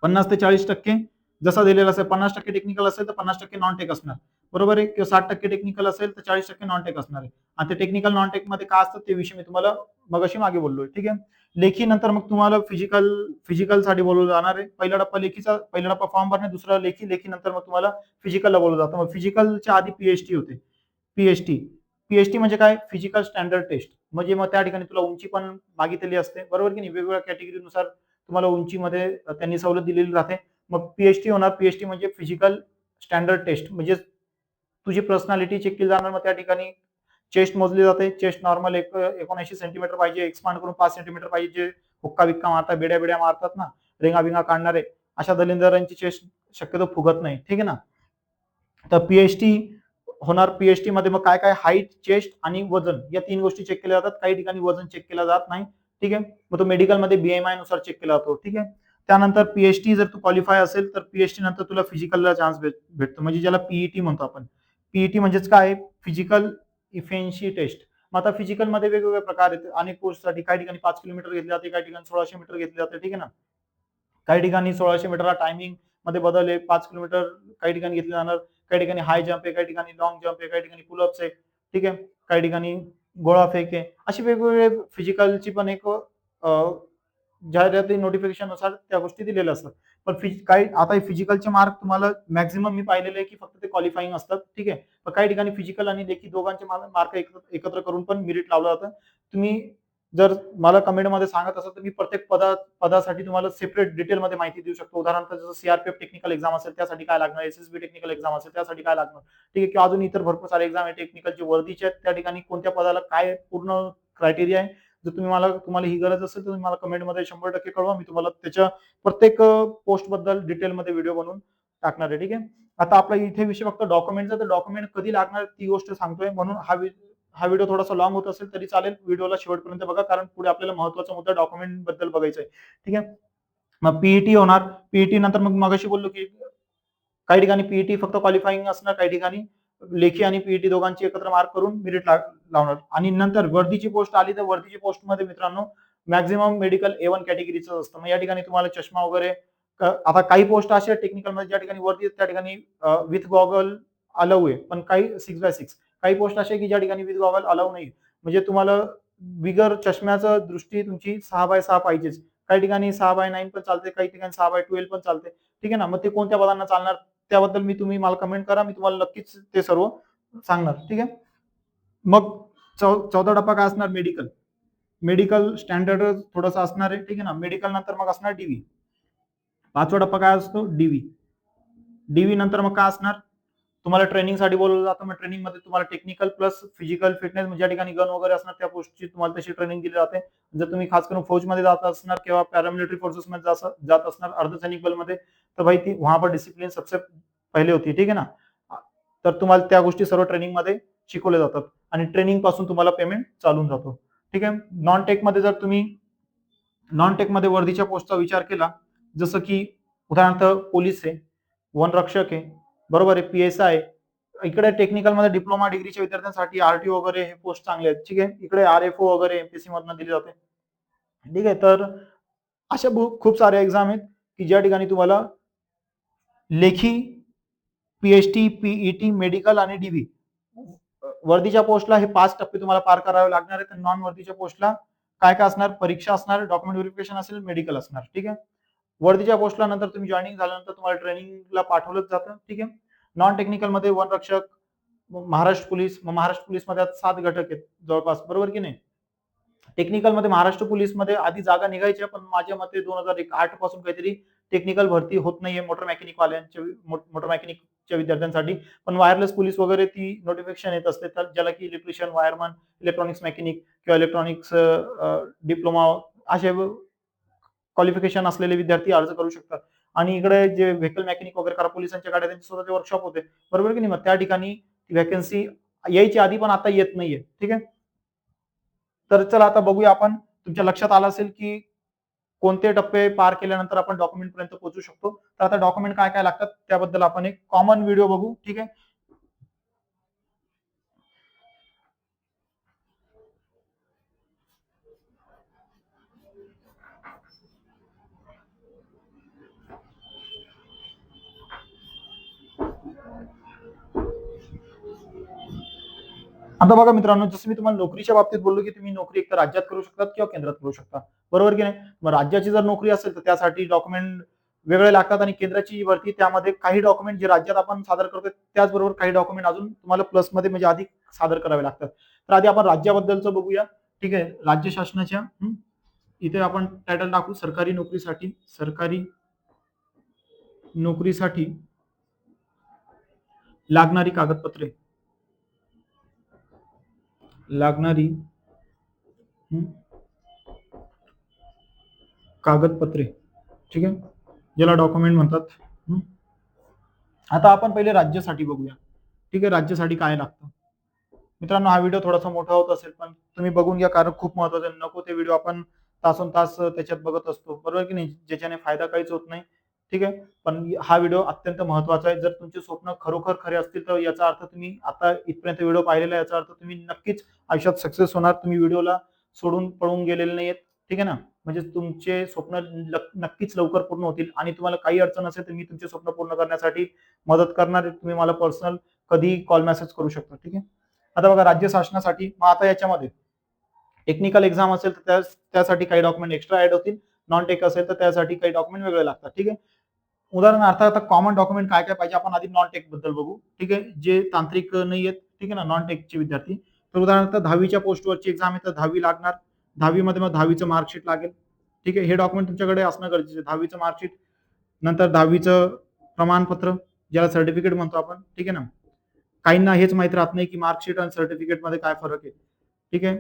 50 ते 40% जसा दिलेला असेल, 50% टेक्निकल असेल तर 50% नॉन टेक असणार, बरोबर आहे. किंवा 60% टेक्निकल असेल तर 40% नॉन टेक असणार आहे. आणि ते टेक्निकल नॉन टेक मध्ये काय असतं ते विषय मी तुम्हाला मगाशी मागे बोललोय. ठीक आहे, लेखी नंतर मग तुम्हाला फिजिकल साठी बोलवलं जाणार आहे. पहिला टप्पा लेखीचा, पहिला टप्पा फॉर्म भरणे, दुसरा लेखी, लेखी नंतर मग तुम्हाला फिजिकलला बोलवलं जातं. मग फिजिकलच्या आधी पीएचटी होते. पीएचटी पीएचटी म्हणजे काय, फिजिकल स्टँडर्ड टेस्ट. म्हणजे मग त्या ठिकाणी तुला उंची पण मागितलेली असते, बरोबर की नाही. वेगवेगळ्या कॅटेगरीनुसार तुम्हाला उंचीमध्ये त्यांनी सवलत दिलेली राहते. मग पीएचटी होणार. पीएचटी म्हणजे फिजिकल स्टँडर्ड टेस्ट, म्हणजे तुझी पर्सनॅलिटी चेक केली जाणार. मग त्या ठिकाणी चेस्ट मोजली जाते. चेस्ट नॉर्मल 79 सेंटीमीटर पाहिजे, एक्सपांड करून 5 सेंटीमीटर पाहिजे. जे हुक्का बिक्का मारतात, बेड्या बेड्या मारतात ना, रेंगा बिंगा काढणारे, अशा दलिंदरांची चेस्ट शक्यतो फुगत नाही. ठीक आहे ना. तर पीएचटी होणार. पीएचटी मध्ये मग काय काय, हाईट, चेस्ट आणि वजन, या 3 गोष्टी चेक केल्या जातात. काही ठिकाणी वजन चेक केलं जात नाही. ठीक आहे, मग तो मेडिकलमध्ये बीएमआय नुसार चेक केला जातो. ठीक आहे, त्यानंतर पीएचटी जर तू क्वालिफाय असेल तर पीएचटी नंतर तुला फिजिकलला चान्स भेटतो, म्हणजे ज्याला पीईटी म्हणतो आपण. पीईटी म्हणजेच काय, फिजिकल इफिशियन्सी टेस्ट. मग आता फिजिकल मध्ये वेगवेगळे प्रकार आहेत अनेक पोस्टसाठी. काही ठिकाणी 5 किलोमीटर घेतले जाते, काही ठिकाणी 1600 मीटर घेतले जाते. ठीक आहे ना. काही ठिकाणी 1600 मीटरला टायमिंग मध्ये बदल आहे. 5 किलोमीटर काही ठिकाणी घेतले जाणार, काही ठिकाणी हाय जम्प आहे, काही ठिकाणी लॉंग जम्प आहे, काही ठिकाणी पुलअप्स आहे. ठीक आहे, काही ठिकाणी गोळा फेक आहे. अशी वेगवेगळे फिजिकलची पण एक जाहिराती नोटिफिकेशन नुसार त्या गोष्टी दिलेल्या असतात. पण काही आता फिजिकलचे मार्क तुम्हाला मॅक्झिमम मी पाहिलेले आहे की फक्त ते क्वालिफाईंग असतात. ठीक आहे, पण काही ठिकाणी फिजिकल आणि लेखी दोघांचे मार्क एकत्र करून पण मेरिट लावलं जातं. तुम्ही जर मला कमेंटमध्ये सांगत असाल तर मी प्रत्येक पदासाठी तुम्हाला सेपरेट डिटेलमध्ये माहिती देऊ शकतो. उदाहरणार्थ जसं सीआरपीएफ टेक्निकल एक्झाम असेल त्यासाठी काय लागणार, एसएसबी टेक्निकल एक्झाम असेल त्यासाठी काय लागणार. ठीक आहे, किंवा अजून इतर भरपूर सारे एक्झाम आहे टेक्निकलचे वर्दीचे आहेत, त्या ठिकाणी कोणत्या पदाला काय पूर्ण क्रायटेरिया आहे. जर तुम्हाला ही गरज असेल तर तुम्ही मला कमेंटमध्ये 100% कळवा. मी तुम्हाला त्याच्या प्रत्येक पोस्ट बद्दल डिटेलमध्ये व्हिडिओ बनवून टाकणार आहे. ठीक आहे, आता आपला इथे विषय फक्त डॉक्युमेंटचा, तर डॉक्युमेंट कधी लागणार ती गोष्ट सांगतोय, म्हणून हा व्हिडिओ थोडासा लॉंग होत असेल तरी चालेल. व्हिडिओला शेवटपर्यंत बघा, कारण पुढे आपल्याला महत्त्वाचा मुद्दा डॉक्युमेंट बद्दल बघायचा आहे. ठीक आहे, मग पीईटी होणार. पीईटी नंतर मग मगाशी बोललो की काही ठिकाणी पीईटी फक्त क्वालिफाईंग असणार, काही ठिकाणी लेखी आणि पीईटी दोघांची एकत्र मार्क करून मेरिट लावणार. आणि नंतर वर्दीची पोस्ट आली तर वर्दीची पोस्ट मध्ये मित्रांनो मॅक्झिमम मेडिकल A1 कॅटेगरीचं असतं. मग या ठिकाणी तुम्हाला चष्मा वगैरे, आता काही पोस्ट अशा टेक्निकल मध्ये ज्या ठिकाणी वर्दी त्या ठिकाणी विथ गॉगल अलाऊ आहे, पण काही 6x6. काही पोस्ट अशा की ज्या ठिकाणी विथ गॉगल अलाऊ नाही, म्हणजे तुम्हाला बिगर चष्म्याचं दृष्टी तुमची 6x6 पाहिजेच. काही ठिकाणी 6x9 पण चालते, काही ठिकाणी 6x12 पण चालते. ठीक आहे ना. मग ते कोणत्या पदांना चालणार त्याबद्दल तुम्ही मला कमेंट करा, मी तुम्हाला नक्कीच ते सर्व सांगणार. ठीक आहे, मग 14 टप्पा काय असणार, मेडिकल. मेडिकल स्टँडर्ड थोडंसं असणार आहे. ठीक आहे ना. मेडिकल नंतर मग असणार डीव्ही. 5वा टप्पा काय असतो, डीव्ही. डीव्ही नंतर मग काय असणार, तुम्हाला ट्रेनिंगसाठी बोलवलं जातं. मग ट्रेनिंगमध्ये तुम्हाला टेक्निकल प्लस फिजिकल फिटनेस, म्हणजे ज्या ठिकाणी गन वगैरे असणार त्या गोष्टी तुम्हाला तशी ट्रेनिंग दिली जाते. जर तुम्ही खास करून फौजमध्ये जात असणार किंवा पॅरामिलिटरी फोर्सेसमध्ये जात असणार, अर्धसैनिक बलमध्ये, तर भाई ती वहां पर डिसिप्लिन सबसे पहिले होती. ठीक आहे ना. तर तुम्हाला त्या गोष्टी सर्व ट्रेनिंगमध्ये शिकवल्या जातात आणि ट्रेनिंग पासून तुम्हाला पेमेंट चालून जातो. ठीक आहे, नॉन टेकमध्ये जर तुम्ही नॉन टेकमध्ये वर्दीच्या पोस्टचा विचार केला, जसं की उदाहरणार्थ पोलीस आहे, वनरक्षक आहे, बरोबर आहे, पीएसआय. इकडे टेक्निकलमध्ये डिप्लोमा डिग्रीच्या विद्यार्थ्यांसाठी आरटीओ वगैरे हे पोस्ट चांगले आहेत. ठीक आहे, इकडे आरएफओ वगैरे एमपीसी मधनं दिली जाते. ठीक आहे, तर अशा खूप सारे एक्झाम आहेत की ज्या ठिकाणी तुम्हाला लेखी, पीएचटी, पीईटी, मेडिकल आणि डीव्ही. वर्दीच्या पोस्टला हे 5 टप्पे तुम्हाला पार करावे लागणार आहेत. नॉन वर्दीच्या पोस्टला काय काय असणार, परीक्षा असणार, डॉक्युमेंट व्हेरिफिकेशन असेल, मेडिकल असणार. ठीक आहे, वर्दीच्या पोस्टला नंतर तुम्ही जॉईनिंग झाल्यानंतर तुम्हाला ट्रेनिंगला पाठवलं जातं. ठीक आहे, नॉन टेक्निकल मध्ये वनरक्षक, महाराष्ट्र पोलीस. मग महाराष्ट्र पोलीस मध्ये 7 घटक आहेत जवळपास, बरोबर की नाही. टेक्निकल मध्ये महाराष्ट्र पोलीस मध्ये आधी जागा निघायच्या, पण माझ्या मते 2008 पासून काहीतरी टेक्निकल भरती होत नाहीये मोटर मेकॅनिक वाल्यांच्या, मोटर मेकॅनिकच्या विद्यार्थ्यांसाठी. पण वायरलेस पोलीस वगैरे ती नोटिफिकेशन येत असते, तर ज्याला की इलेक्ट्रिशियन, वायरमन, इलेक्ट्रॉनिक्स मेकॅनिक किंवा इलेक्ट्रॉनिक्स डिप्लोमा असे क्वालिफिकेशन असलेले विद्यार्थी अर्ज करू शकतात. आणि इकडे जे व्हेकल मेकॅनिक वगैरे करा, पोलिसांच्या गाड्या त्यांचे स्वतःचे वर्कशॉप होते, बरोबर की नाही. मग त्या ठिकाणी वॅकन्सी यायची आधी पण आता येत नाहीये. ठीक आहे, तर चला आता बघूया आपण. तुमच्या लक्षात आलं असेल की कोणते टप्पे पार केल्यानंतर आपण डॉक्युमेंट पर्यंत पोहोचू शकतो. तर आता डॉक्युमेंट काय काय लागतात त्याबद्दल आपण एक कॉमन व्हिडिओ बघू. ठीक आहे. आता बघा मित्रांनो, जसं मी तुम्हाला नोकरीच्या बाबतीत बोललो की तुम्ही नोकरी एकतर राज्यात करू शकता किंवा केंद्रात करू शकता, बरोबर की नाही. मग राज्याची जर नोकरी असेल तर त्यासाठी डॉक्युमेंट वेगळे लागतात आणि केंद्राची जी भरती त्यामध्ये काही डॉक्युमेंट जे राज्यात आपण सादर करतो त्याचबरोबर काही डॉक्युमेंट अजून तुम्हाला प्लसमध्ये म्हणजे अधिक सादर करावे लागतात. तर आधी आपण राज्याबद्दलचं बघूया. ठीक आहे. राज्य शासनाच्या इथे आपण टायटल टाकू सरकारी नोकरीसाठी लागणारी कागदपत्रे कागदपत्रे. ठीक आहे, ज्याला डॉक्युमेंट म्हणतात. आता आपण पहिले राज्यासाठी बघूया. ठीक आहे, राज्यासाठी काय लागतं. मित्रांनो, हा व्हिडिओ थोडासा मोठा होत असेल पण तुम्ही बघून घ्या, कारण खूप महत्वाचं आहे. नको ते व्हिडिओ आपण तासन तास त्याच्यात बघत असतो, बरोबर की नाही, ज्याच्याने फायदा काहीच होत नाही. ठीक आहे, पण हा व्हिडिओ अत्यंत महत्वाचा आहे. जर तुमचे स्वप्न खरोखर खरे असतील तर याचा अर्थ तुम्ही आता इथपर्यंत व्हिडिओ पाहिलेला आहे, याचा अर्थ तुम्ही नक्कीच आयुष्यात सक्सेस होणार. तुम्ही व्हिडिओला सोडून पळून गेलेले नाहीत. ठीक आहे ना, म्हणजे तुमचे स्वप्न नक्कीच लवकर पूर्ण होतील आणि तुम्हाला काही अडचण असेल तर मी तुमचे स्वप्न पूर्ण करण्यासाठी मदत करणार. तुम्ही मला पर्सनल कधी कॉल मेसेज करू शकता. ठीक आहे. आता बघा, राज्य शासनासाठी मग आता याच्यामध्ये टेक्निकल एक्झाम असेल तर त्यासाठी काही डॉक्युमेंट एक्स्ट्रा ऍड होतील. नॉन टेक असेल तर त्यासाठी काही डॉक्युमेंट वेगळे लागतात. ठीक आहे. उदाहरणार्थ आता कॉमन डॉक्युमेंट काय काय पाहिजे आपण आधी नॉन टेक बद्दल बघू. ठीक आहे, जे तांत्रिक नाही आहेत, ठीक आहे ना, नॉन टेकचे विद्यार्थी. तर उदाहरणार्थ 10वीच्या पोस्टवरची एक्झाम आहे तर 10वी लागणार. 10वीमध्ये मग 10वीचं मार्कशीट लागेल. ठीक आहे, हे डॉक्युमेंट तुमच्याकडे असणं गरजेचं आहे. 10वीचं मार्कशीट, नंतर 10वीचं प्रमाणपत्र ज्याला सर्टिफिकेट म्हणतो आपण. ठीक आहे ना, काहींना हेच माहित राहत नाही की मार्कशीट आणि सर्टिफिकेट मध्ये काय फरक आहे. ठीक आहे,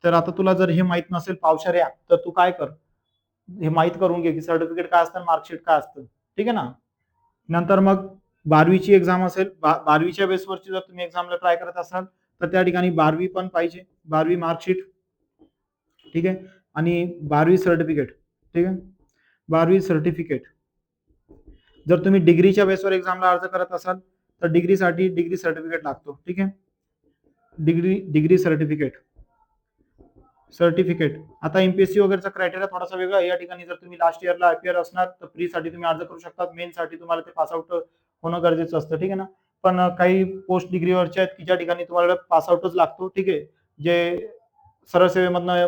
तर आता तुला जर हे माहित नसेल पावसाळ्या, तर तू काय कर, हे माहित करून घे की सर्टिफिकेट काय असतं, मार्कशीट काय असतं. ठीक आहे ना. नंतर मग 12वीची एक्झाम असेल, 12वीच्या बेसवरची जर तुम्ही एक्झामला ट्राय करत असाल तर त्या ठिकाणी 12वी पण पाहिजे, 12वी मार्कशीट. ठीक आहे, आणि 12वी सर्टिफिकेट. ठीक आहे, 12वी सर्टिफिकेट. जर तुम्ही डिग्रीच्या बेसवर एक्झामला अर्ज करत असाल तर डिग्रीसाठी डिग्री सर्टिफिकेट लागतो. ठीक आहे, डिग्री सर्टिफिकेट. आता एमपीएससी वगैरेचा क्रायटेरिया थोडासा वेगळा आहे. या ठिकाणी जर तुम्ही लास्ट इयरला आयपीआर असणार तर प्री साठी तुम्ही अर्ज करू शकता. मेन साठी तुम्हाला ते पासआउट होणं गरजेचं असतं. ठीक आहे ना, पण काही पोस्ट डिग्रीवरच्या आहेत की ज्या ठिकाणी तुम्हाला पासआउटच लागतो. ठीक आहे, जे सरळ सेवेमधनं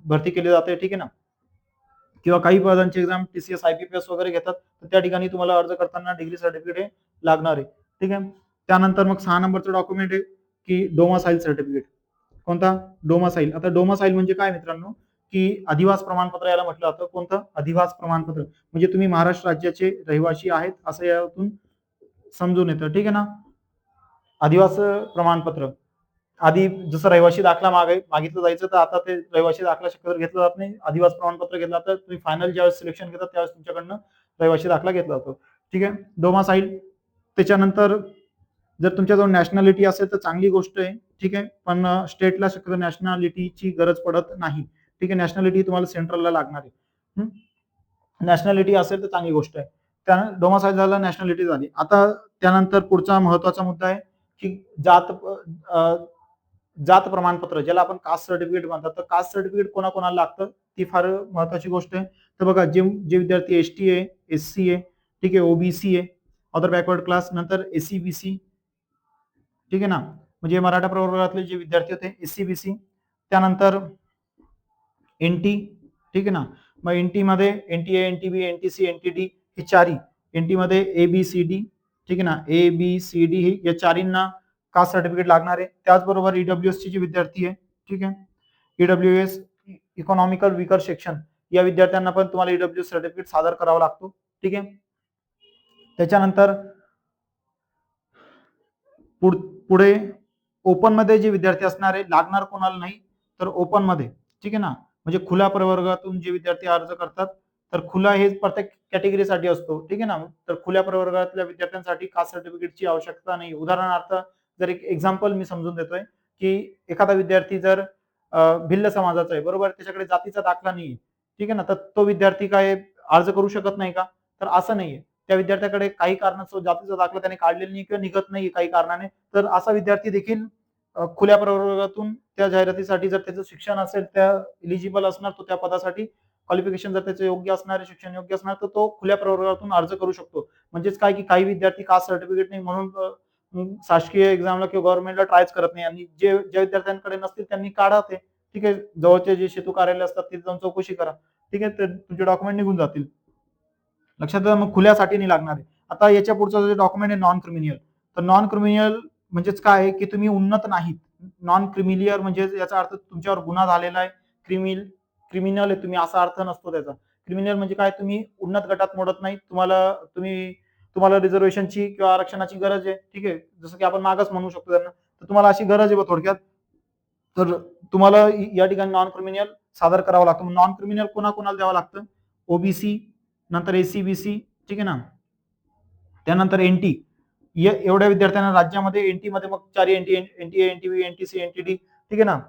भरती केली जाते. ठीक आहे ना, किंवा काही पदांची एक्झाम टीसीएस आयपीपीएस वगैरे घेतात तर त्या ठिकाणी तुम्हाला अर्ज करताना डिग्री सर्टिफिकेट हे लागणार आहे. ठीक आहे, त्यानंतर मग 6 नंबरचं डॉक्युमेंट आहे की डोमासाईल सर्टिफिकेट. कोणता? डोमासाईल. आता डोमासाईल म्हणजे काय मित्रांनो, की अधिवास प्रमाणपत्र याला म्हटलं जातं. कोणतं? अधिवास प्रमाणपत्र. म्हणजे तुम्ही महाराष्ट्र राज्याचे रहिवासी आहेत असं यातून समजून येतं. ठीक आहे ना. अधिवास प्रमाणपत्र. आधी जसं रहिवासी दाखला मागितलं जायचं तर आता ते रहिवासी दाखला शक्यतो घेतला जात नाही. अधिवास प्रमाणपत्र घेतलं जातं. तुम्ही फायनल ज्यावेळेस सिलेक्शन घेतात त्यावेळेस तुमच्याकडनं रहिवासी दाखला घेतला जातो. ठीक आहे, डोमासाईल. त्याच्यानंतर जर तुमच्याजवळ नॅशनॅलिटी असेल तर चांगली गोष्ट आहे. ठीक आहे, पण स्टेटला शक्यतो नॅशनॅलिटीची गरज पडत नाही. ठीक आहे, नॅशनॅलिटी तुम्हाला सेंट्रलला लागणार आहे. नॅशनॅलिटी असेल तर चांगली गोष्ट आहे. त्यानंतर डोमासाईल झाला, नॅशनॅलिटी झाली. आता त्यानंतर पुढचा महत्वाचा मुद्दा आहे की जात प्रमाणपत्र, ज्याला आपण कास्ट सर्टिफिकेट म्हणतात. तर कास्ट सर्टिफिकेट कोणाकोणाला लागतं ती फार महत्वाची गोष्ट आहे. तर बघा, जे जे विद्यार्थी एसटी आहे, एससी आहे, ठीक आहे, ओबीसी आहे, अदर बॅकवर्ड क्लास, नंतर एससी बीसी. ठीक आहे ना, म्हणजे मराठा प्रवर्गातले जे विद्यार्थी होते एससी बीसी. त्यानंतर एनटी. ठीक आहे ना, मग एनटी मध्ये एनटीए, एनटीबी, एनटीसी, एनटीडी हे चारही. एनटी मध्ये एबीसीडी. ठीक आहे ना, एबीसीडी ही या चारींना कास्ट सर्टिफिकेट लागणार आहे. त्याचबरोबर ईडब्ल्यूएस चे जे विद्यार्थी आहे, ठीक आहे, ईडब्ल्यूएस इकॉनॉमिकल विकर सेक्शन या विद्यार्थ्यांना पण तुम्हाला ईडब्ल्यूएस सर्टिफिकेट सादर करावं लागतो. ठीक आहे, त्याच्यानंतर पुढे ओपन मध्ये जे विद्यार्थी असणार आहे, लागणार कोणाला नाही तर ओपन मध्ये. ठीक आहे ना, म्हणजे खुल्या प्रवर्गातून जे विद्यार्थी अर्ज करतात तर खुला हे प्रत्येक कॅटेगरीसाठी असतो. ठीक आहे ना, तर खुल्या प्रवर्गातल्या विद्यार्थ्यांसाठी कास्ट सर्टिफिकेटची आवश्यकता नाही. उदाहरणार्थ जर एक एक्झाम्पल मी समजून देतोय की एखादा विद्यार्थी जर भिल्ल समाजाचा आहे, बरोबर, त्याच्याकडे जातीचा दाखला नाही. ठीक आहे ना, तर तो विद्यार्थी काय अर्ज करू शकत नाही का? तर असं नाहीये. त्या विद्यार्थ्याकडे काही कारणास्तव जातीचा दाखला त्याने काढलेला नाही किंवा निघत नाही काही कारणाने, तर असा विद्यार्थी देखील खुल्या प्रवर्गातून त्या जाहिरातीसाठी जर त्याचं शिक्षण असेल, त्या इलिजिबल असणार तो त्या पदासाठी, क्वालिफिकेशन जर त्याचं योग्य असणार आहे, शिक्षण योग्य असणार, तर तो खुल्या प्रवर्गातून अर्ज करू शकतो. म्हणजेच काय की काही विद्यार्थी कास्ट सर्टिफिकेट नाही म्हणून शासकीय एक्झामला किंवा गव्हर्नमेंटला ट्रायच करत नाही आणि ज्या विद्यार्थ्यांकडे नसतील त्यांनी काढा ते. ठीक आहे, जवळचे जे सेतू कार्यालय असतात तिथे जाऊन चौकशी करा. ठीक आहे, तर तुमचे डॉक्युमेंट निघून जातील. लक्षात ठेवा, मग खुल्यासाठी नाही लागणार आहे. आता याच्या पुढचं जे डॉक्युमेंट आहे नॉन क्रिमिनियल. तर नॉन क्रिमिनियल म्हणजेच काय आहे की तुम्ही उन्नत नाहीत. नॉन क्रिमिलियर म्हणजे याचा अर्थ तुमच्यावर गुन्हा झालेला आहे. क्रिमिनल आहे तुम्ही असा अर्थ नसतो त्याचा. क्रिमिनल म्हणजे काय, तुम्ही उन्नत गटात मोडत नाही. तुम्हाला रिझर्वेशनची किंवा आरक्षणाची गरज आहे. ठीक आहे, जसं की आपण मागास म्हणू शकतो त्यांना. तर तुम्हाला अशी गरज आहे बा थोडक्यात. तर तुम्हाला या ठिकाणी नॉन क्रिमिनल सादर करावं लागतं. नॉन क्रिमिनल कोणाकोणाला द्यावं लागतं? ओबीसी, नंतर एससी बीसी, ठीक आहे ना, त्यानंतर एनटी. एवढ्या विद्यार्थ्यांना राज्यामध्ये एनटी मध्ये मग 4 NT, NT NTB, NTC, NTD, ठीक आहे ना,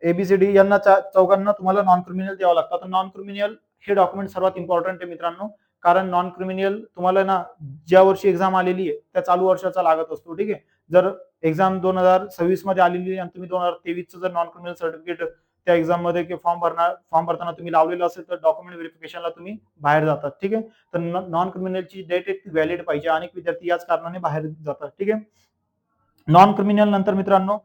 एबीसीडी यांना चौघांना तुम्हाला नॉन क्रिमिनल द्यावं लागतं. तर नॉन क्रिमिनल हे डॉक्युमेंट सर्वात इम्पॉर्टंट आहे मित्रांनो, कारण नॉन क्रिमिनल तुम्हाला ना ज्या वर्षी एक्झाम आलेली आहे त्या चालू वर्षाचा लागत असतो. ठीक आहे, जर एक्झाम 2026 मध्ये आलेली आहे आणि तुम्ही 2023 जर नॉन क्रिमिनल सर्टिफिकेट त्या एक्झाम मध्ये किंवा फॉर्म भरताना तुम्ही लावलेलं असेल तर डॉक्युमेंट व्हेरिफिकेशनला तुम्ही बाहेर जातात. ठीक आहे, तर नॉन क्रिमिनलची डेट ती व्हॅलिड पाहिजे. अनेक विद्यार्थी याच कारणाने बाहेर जातात. ठीक आहे, नॉन क्रिमिनल नंतर मित्रांनो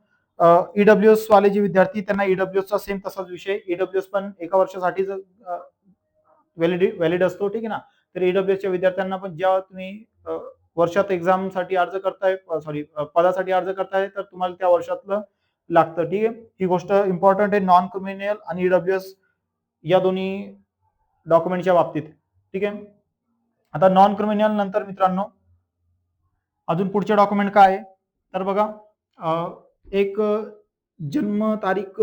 ईडब्ल्यूएस वाले जे विद्यार्थी त्यांना ईडब्ल्यूएसचा सेम तसाच विषय. ईडब्ल्यूएस पण एका वर्षासाठी व्हॅलिड असतो. ठीक आहे ना, तर ईडब्ल्यूएसच्या विद्यार्थ्यांना पण जेव्हा तुम्ही वर्षात एक्झाम साठी अर्ज करताय, पदासाठी अर्ज करताय, तर तुम्हाला त्या वर्षातलं लागतं. ठीक आहे, ही गोष्ट इम्पॉर्टंट आहे नॉन क्रिमिनल आणि ईडब्ल्यूएस या दोन्ही डॉक्युमेंटच्या बाबतीत. ठीक आहे, आता नॉन क्रिमिनल नंतर मित्रांनो अजून पुढचे डॉक्युमेंट काय आहे तर बघा, एक जन्म तारीख,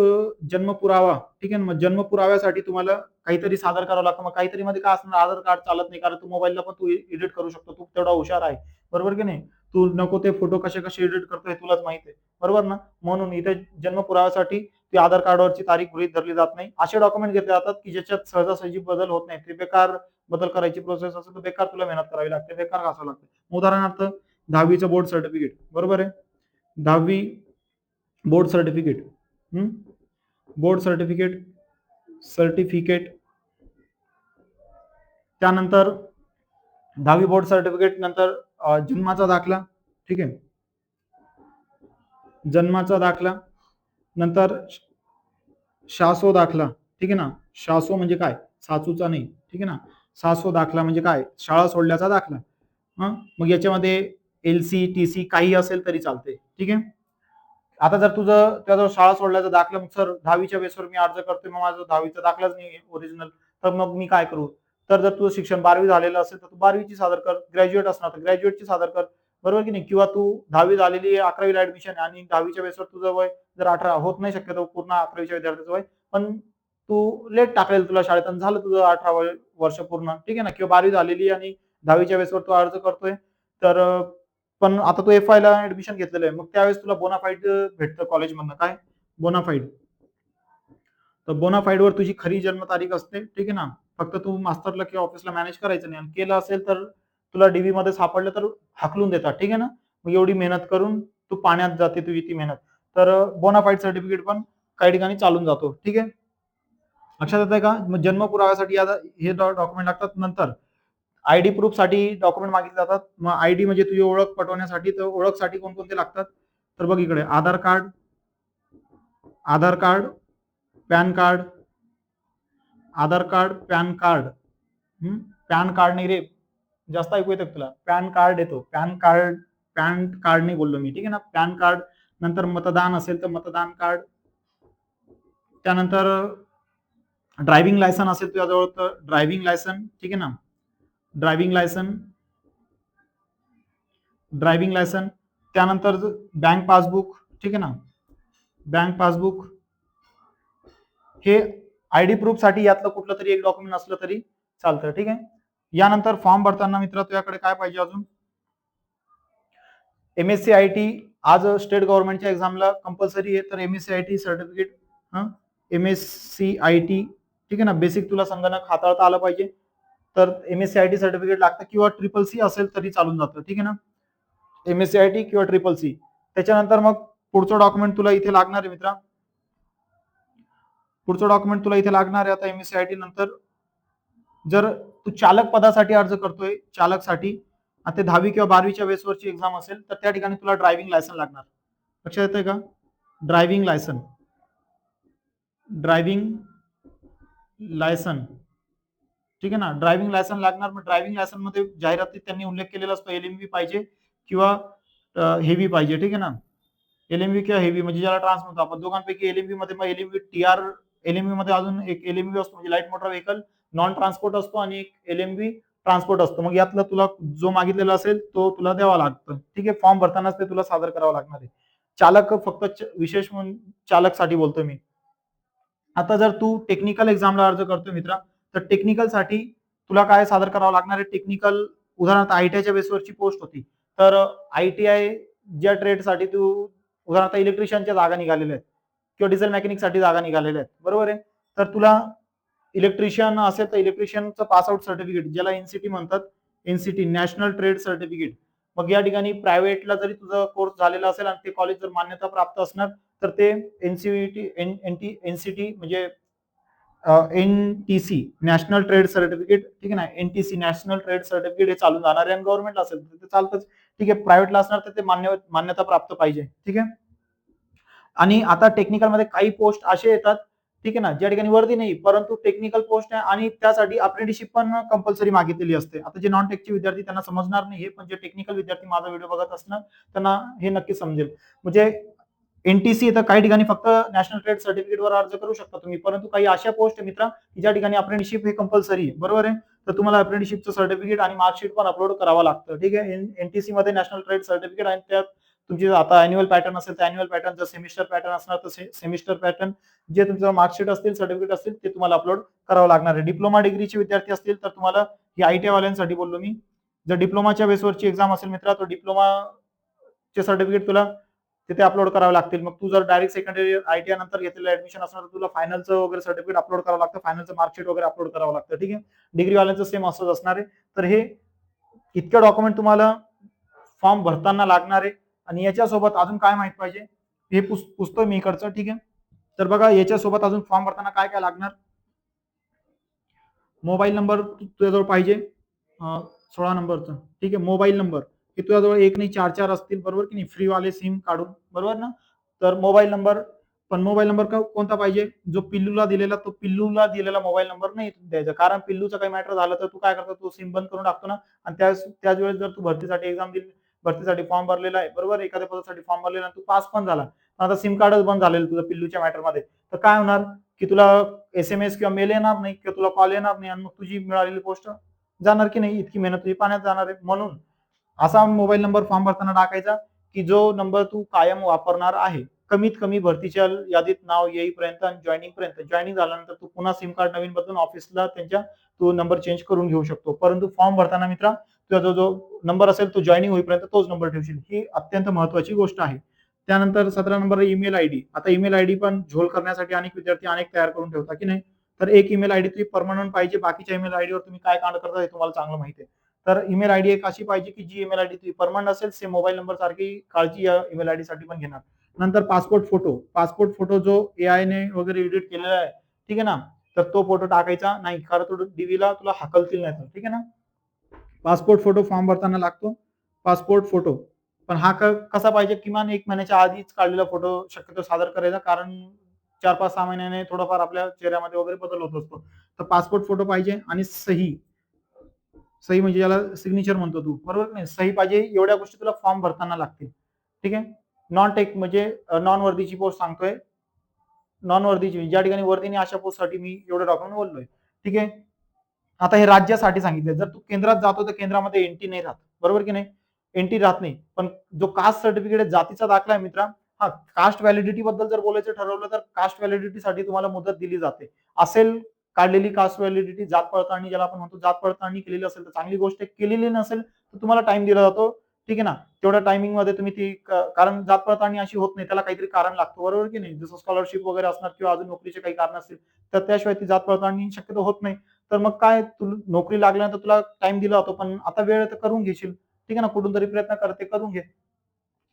जन्म पुरावा. ठीक आहे ना, मग जन्म पुराव्यासाठी तुम्हाला काहीतरी सादर करावं लागतं. मग काहीतरी मध्ये काय असणार, आधार कार्ड चालत नाही, कारण तू मोबाईलला पण तू एडिट करू शकतो. तू तेवढा हुशार आहे, बरोबर की नाही? तू नको ते फोटो कसे कसे एडिट करतो हे तुलाच माहिती आहे, बरोबर ना? म्हणून इथे जन्म पुराव्यासाठी ती आधार कार्डवरची तारीख गृहीत धरली जात नाही. असे डॉक्युमेंट घेतले जातात की ज्याच्यात सहजासहजी बदल होत नाही. ते बेकार बदल करायची प्रोसेस असेल तर बेकार तुला मेहनत करावी लागते, बेकार घासावं लागतं. उदाहरणार्थ 10वीचं बोर्ड सर्टिफिकेट, बरोबर आहे? 10वी बोर्ड सर्टिफिकेट, बोर्ड सर्टिफिकेट, त्यानंतर 10वी बोर्ड सर्टिफिकेट नंतर जन्माचा दाखला. ठीक आहे, जन्माचा दाखला नंतर शासो दाखला. ठीक आहे ना, शासो म्हणजे काय, सासूचा नाही. ठीक आहे ना, शासो दाखला म्हणजे काय, शाळा सोडल्याचा दाखला. मग याच्यामध्ये एलसी टीसी काही असेल तरी चालते. ठीक आहे, आता जर तुझं त्याजवळ शाळा सोडल्याचा दाखला, मग सर 10वीच्या बेसवर मी अर्ज करतोय, मग माझं 10वीचा दाखलाच नाही ओरिजिनल, तर मग मी काय करू? तर जर तुझं शिक्षण 12वी झालेलं असेल तर तू 12वीची सादर कर. ग्रॅज्युएट असणार तर ग्रॅज्युएटची सादर कर, बरोबर की नाही? किंवा तू 10वी झालेली आहे, 11वीला ऍडमिशन आहे आणि 10वीच्या बेसवर तुझं वय जर 18 होत नाही शक्यतो पूर्ण 11वीच्या विद्यार्थ्याचं वय, पण तू लेट टाकलेलं तुला शाळेत आणि झालं तुझं 18 वर्ष पूर्ण. ठीक आहे ना, किंवा 12वी झालेली आणि 10वीच्या बेसवर तू अर्ज करतोय, तर पण आता तू एफ ला ऍडमिशन घेतलेलं आहे, मग त्यावेळेस तुला बोनाफाईड भेटतं कॉलेजमधनं. काय? बोनाफाईड. तर बोनाफाईड वर तुझी खरी जन्मतारीख असते. ठीक आहे ना, फक्त तू मास्तरला किंवा ऑफिसला मॅनेज करायचं नाही, आणि केलं असेल तर तुला डीबी मध्ये सापडलं तर हाकलून देतात. ठीक आहे ना, मग एवढी मेहनत करून तू पाण्यात जाते तुझी ती मेहनत. तर बोनाफाईड सर्टिफिकेट पण काही ठिकाणी चालून जातो. ठीक आहे, लक्षात येत आहे का? मग जन्म पुराव्यासाठी हे डॉक्युमेंट लागतात. नंतर आयडी प्रूफ साठी डॉक्युमेंट मागितले जातात. मग आयडी म्हणजे तुझी ओळख पटवण्यासाठी, तर ओळखसाठी कोणकोणते लागतात तर बघ इकडे, Aadhaar card, PAN card, Aadhaar card, PAN card, PAN card नाही रे, जास्त ऐकू येतं तुला, पॅन कार्ड येतो, पॅन कार्ड नाही बोललो मी. ठीक आहे ना, पॅन कार्ड. नंतर मतदान असेल तर मतदान कार्ड. त्यानंतर ड्रायव्हिंग लायसन असेल तुझ्याजवळ तर ड्रायव्हिंग लायसन. ठीक आहे ना, ड्रायव्हिंग लायसन. त्यानंतर बँक पासबुक. ठीक आहे ना, बँक पासबुक. हे आयडी प्रूफ साठी यातलं कुठलं तरी एक डॉक्युमेंट असलं तरी चालतं. ठीक आहे, यानंतर फॉर्म भरताना मित्र तुझ्याकडे काय पाहिजे अजून? एमएससी आयटी आज स्टेट गव्हर्नमेंटच्या एक्झामला कंपल्सरी आहे, तर MSc IT certificate, MSc IT. ठीक आहे ना, बेसिक तुला संगणक हाताळता आलं पाहिजे. तर MSCIT सर्टिफिकेट लागतं किंवा CCC असेल तरी चालून जातं. ठीक आहे ना, MSCIT किंवा CCC. त्याच्यानंतर मग पुढचं डॉक्युमेंट तुला इथे लागणार आहे मित्रा. पुढचं डॉक्युमेंट तुला इथे लागणार आहे आता MSCIT नंतर. जर तू चालक पदासाठी अर्ज करतोय, चालकसाठी, आणि ते 10वी किंवा 12वीच्या बेसवरची एक्झाम असेल तर त्या ठिकाणी तुला ड्रायव्हिंग लायसन लागणार. लक्षात येतंय का? Driving licence, driving licence. ठीक आहे ना, ड्रायव्हिंग लायसन लागणार. मग ड्रायव्हिंग लायसन मध्ये जाहिरातीत त्यांनी उल्लेख केलेला असतो LMV पाहिजे किंवा हेवी पाहिजे. ठीक आहे ना, LMV किंवा हेवी म्हणजे ज्याला ट्रान्स म्हणतो आपण. दोघांपैकी LMV मध्ये मग LMV TR, LMV मध्ये अजून एक LMV असतो म्हणजे light motor vehicle non transport असतो, आणि एक LMV ट्रान्सपोर्ट असतो. मग यातला तुला जो मागितलेला असेल तो तुला द्यावा लागतं. ठीक आहे, फॉर्म भरतानाच ते तुला सादर करावं लागणार आहे. चालक फक्त विशेष म्हणून चालकसाठी बोलतोय मी. आता जर तू टेक्निकल एक्झामला अर्ज करतोय मित्रा, तर टेक्निकल साठी तुला काय सादर करावं लागणार आहे? टेक्निकल उदाहरणार्थ ITIच्या बेसवरची पोस्ट होती, तर ITI ज्या ट्रेडसाठी तू उदाहरणार्थ इलेक्ट्रिशियनच्या जागा निघालेल्या आहेत किंवा डिझेल मेकॅनिकसाठी जागा निघालेल्या आहेत, बरोबर आहे. तर तुला इलेक्ट्रिशियन असेल तर इलेक्ट्रिशियनचं पासआउट सर्टिफिकेट, ज्याला NCT म्हणतात, NCT नॅशनल ट्रेड सर्टिफिकेट. मग या ठिकाणी प्रायव्हेटला जरी तुझा कोर्स झालेला असेल आणि ते कॉलेज जर मान्यता प्राप्त असणार तर ते NCT म्हणजे NTC नॅशनल ट्रेड सर्टिफिकेट. ठीक आहे ना, NTC नॅशनल ट्रेड सर्टिफिकेट हे चालून जाणार आहे. आणि गव्हर्नमेंटला असेल तर ते चालतंच. ठीक आहे, प्रायव्हेटला असणार तर ते मान्यता प्राप्त पाहिजे. ठीक आहे. आणि आता टेक्निकल मध्ये काही पोस्ट असे येतात, ठीक आहे ना, ज्या ठिकाणी वर्दी नाही परंतु टेक्निकल पोस्ट आहे आणि त्यासाठी अप्रेंटिसशिप पण कंपल्सरी मागितलेली असते. आता जे नॉन टेकचे विद्यार्थी त्यांना समजणार नाही हे, पण जे टेक्निकल विद्यार्थी माझा व्हिडिओ बघत असणार त्यांना हे नक्की समजेल. म्हणजे NTC तर काही ठिकाणी फक्त नॅशनल ट्रेड सर्टिफिकेटवर अर्ज करू शकता तुम्ही, परंतु काही अशा पोस्ट आहे मित्रा की ज्या ठिकाणी अप्रेंटिसशिप हे कंपल्सरी आहे, बरोबर आहे. तर तुम्हाला अप्रेंटिसशिपचं सर्टिफिकेट आणि मार्कशीट पण अपलोड करावं लागतं. ठीक आहे, NTC मध्ये नॅशनल ट्रेड सर्टिफिकेट, आणि त्यात तुमची आता अॅन्युअल पॅटर्न असेल तर अॅन्युअल पॅटर्न, जर सेमिस्टर पॅटर्न असणार तर सेमिस्टर पॅटर्न, जे तुमचं मार्कशीट असतील, सर्टिफिकेट असतील ते तुम्हाला अपलोड करावं लागणार आहे. डिप्लोमा डिग्रीचे विद्यार्थी असतील तर तुम्हाला, ही ITI वाल्यांसाठी बोललो मी, जर डिप्लोमाच्या बेसवरची एक्झाम असेल मित्रा तर डिप्लोमाचे सर्टिफिकेट तुला तिथे अपलोड करावे लागतील. मग तू जर डायरेक्ट सेकंडरी ITI नंतर घेतलेलं ऍडमिशन असणार तर तुला फायनलचं वगैरे सर्टिफिकेट अपलोड करावं लागतं, फायनलचं मार्कशीट वगैरे अपलोड करावं लागतं. ठीक आहे, डिग्रीवाल्यांचं सेम असंच असणार आहे. तर हे इतके डॉक्युमेंट तुम्हाला फॉर्म भरताना लागणार आहे. आणि याच्यासोबत अजून काय माहित पाहिजे हे पुसतोय मी इकडचं. ठीक आहे, तर बघा याच्यासोबत अजून फॉर्म भरताना काय काय लागणार. मोबाईल नंबर तुझ्याजवळ पाहिजे, 16 नंबरचा. ठीक आहे, मोबाईल नंबर हे तुझ्याजवळ एक नाही 4 असतील, बरोबर की नाही, फ्रीवाले सिम काढून, बरोबर ना. तर मोबाईल नंबर, पण मोबाईल नंबर कोणता पाहिजे? जो पिल्लूला दिलेला, तो पिल्लूला दिलेला मोबाईल नंबर नाही द्यायचा. कारण पिल्लूचं काही मॅटर झालं तर तू काय करतो, तो सिम बंद करून टाकतो ना. आणि त्याच वेळेस जर तू भरतीसाठी एक्झाम दिली, भरतीसाठी फॉर्म भरलेला आहे, बरोबर, एखाद्या पदासाठी फॉर्म भरलेला तू पास पण झाला, पण आता सिम कार्डच बंद झालेलं तुझं पिल्लूच्या मॅटरमध्ये, तर काय होणार की तुला SMS किंवा मेल येणार नाही किंवा तुला कॉल येणार नाही, आणि मग तुझी मिळालेली पोस्ट जाणार की नाही, इतकी मेहनत तुझी पाण्यात जाणार आहे. म्हणून असा मोबाईल नंबर फॉर्म भरताना टाकायचा की जो नंबर तू कायम वापरणार आहे, कमीत कमी भरतीच्या यादीत नाव येईपर्यंत आणि जॉईनिंग पर्यंत. जॉईनिंग झाल्यानंतर तू पुन्हा सिम कार्ड नवीन बदलून ऑफिसला त्यांच्या तू नंबर चेंज करून घेऊ शकतो, परंतु फॉर्म भरताना मित्रा तुझा जो नंबर असेल तो जॉईनिंग होईपर्यंत तोच नंबर ठेवशील. ही अत्यंत महत्वाची गोष्ट आहे. त्यानंतर 17 नंबर ईमेल आयडी. आता ईमेल आयडी पण झोल करण्यासाठी अनेक विद्यार्थी अनेक तयार करून ठेवतात की नाही, तर एक ईमेल आयडी तुम्ही परमनंट पाहिजे. बाकीच्या ईमेल आयडीवर तुम्ही काय कांड करता हे तुम्हाला चांगलं माहिती आहे. तर ईमेल आयडी एक अशी पाहिजे की जी ईमेल आयडी परमनंट असेल, सेम मोबाईल नंबर सारखी काळजी या ईमेल आयडी साठी पण घेणार. नंतर पासपोर्ट फोटो जो AI ने वगैरे एडिट केलेला आहे, ठीक आहे ना, तर तो फोटो टाकायचा नाही, कारण तो DV ला तुला हाकलतील नाही तर. ठीक आहे ना, पासपोर्ट फोटो फॉर्म भरताना लागतो, पासपोर्ट फोटो. पण हा कसा पाहिजे, किमान 1 महिन्याच्या आधीच काढलेला फोटो शक्यतो सादर करायचा, कारण 4-5-6 महिन्याने थोडाफार आपल्या चेहऱ्यामध्ये वगैरे बदल होत असतो. तर पासपोर्ट फोटो पाहिजे आणि सही म्हणजे ज्याला सिग्नेचर म्हणतो तू, बरोबर नाही, सही पाहिजे. एवढ्या गोष्टी तुला फॉर्म भरताना लागतील. ठीक आहे, नॉन टेक म्हणजे नॉन वर्दीची पोस्ट सांगतोय, नॉन वर्दीची ज्या ठिकाणी वर्दी नाही अशा पोस्टसाठी मी एवढे डॉक्युमेंट बोललोय. ठीक आहे, आता हे राज्यासाठी सांगितले. जर तू केंद्रात जातो तर केंद्रामध्ये एनटी नाही राहत, बरोबर की नाही, एनटी राहत नाही. पण जो कास्ट सर्टिफिकेट आहे, जातीचा दाखला आहे मित्रा, हा कास्ट व्हॅलिडिटी बद्दल जर बोलायचं ठरवलं तर कास्ट व्हॅलिडिटीसाठी तुम्हाला मुदत दिली जाते. असेल काढलेली कास्ट व्हॅलिडिटी, जात पडताळणी ज्याला आपण म्हणतो, जात पडताळणी केलेली असेल तर चांगली गोष्ट आहे, केलेली नसेल तर तुम्हाला टाइम दिला जातो ठीक आहे ना. तेवढ्या टायमिंग मध्ये तुम्ही ती कारण जात पडताळणी अशी होत नाही, त्याला काहीतरी कारण लागतं, बरोबर की नाही? जसं स्कॉलरशिप वगैरे असणार किंवा अजून नोकरीचे काही कारण असतील, तर त्याशिवाय ती जात पडताळणी शक्यतो होत नाही. तर मग काय, तू नोकरी लागल्यानंतर तुला टाइम दिला होता, पण आता वेळ तर करून घेशील, ठीक आहे ना. कुठून तरी प्रयत्न कर, ते करून घे.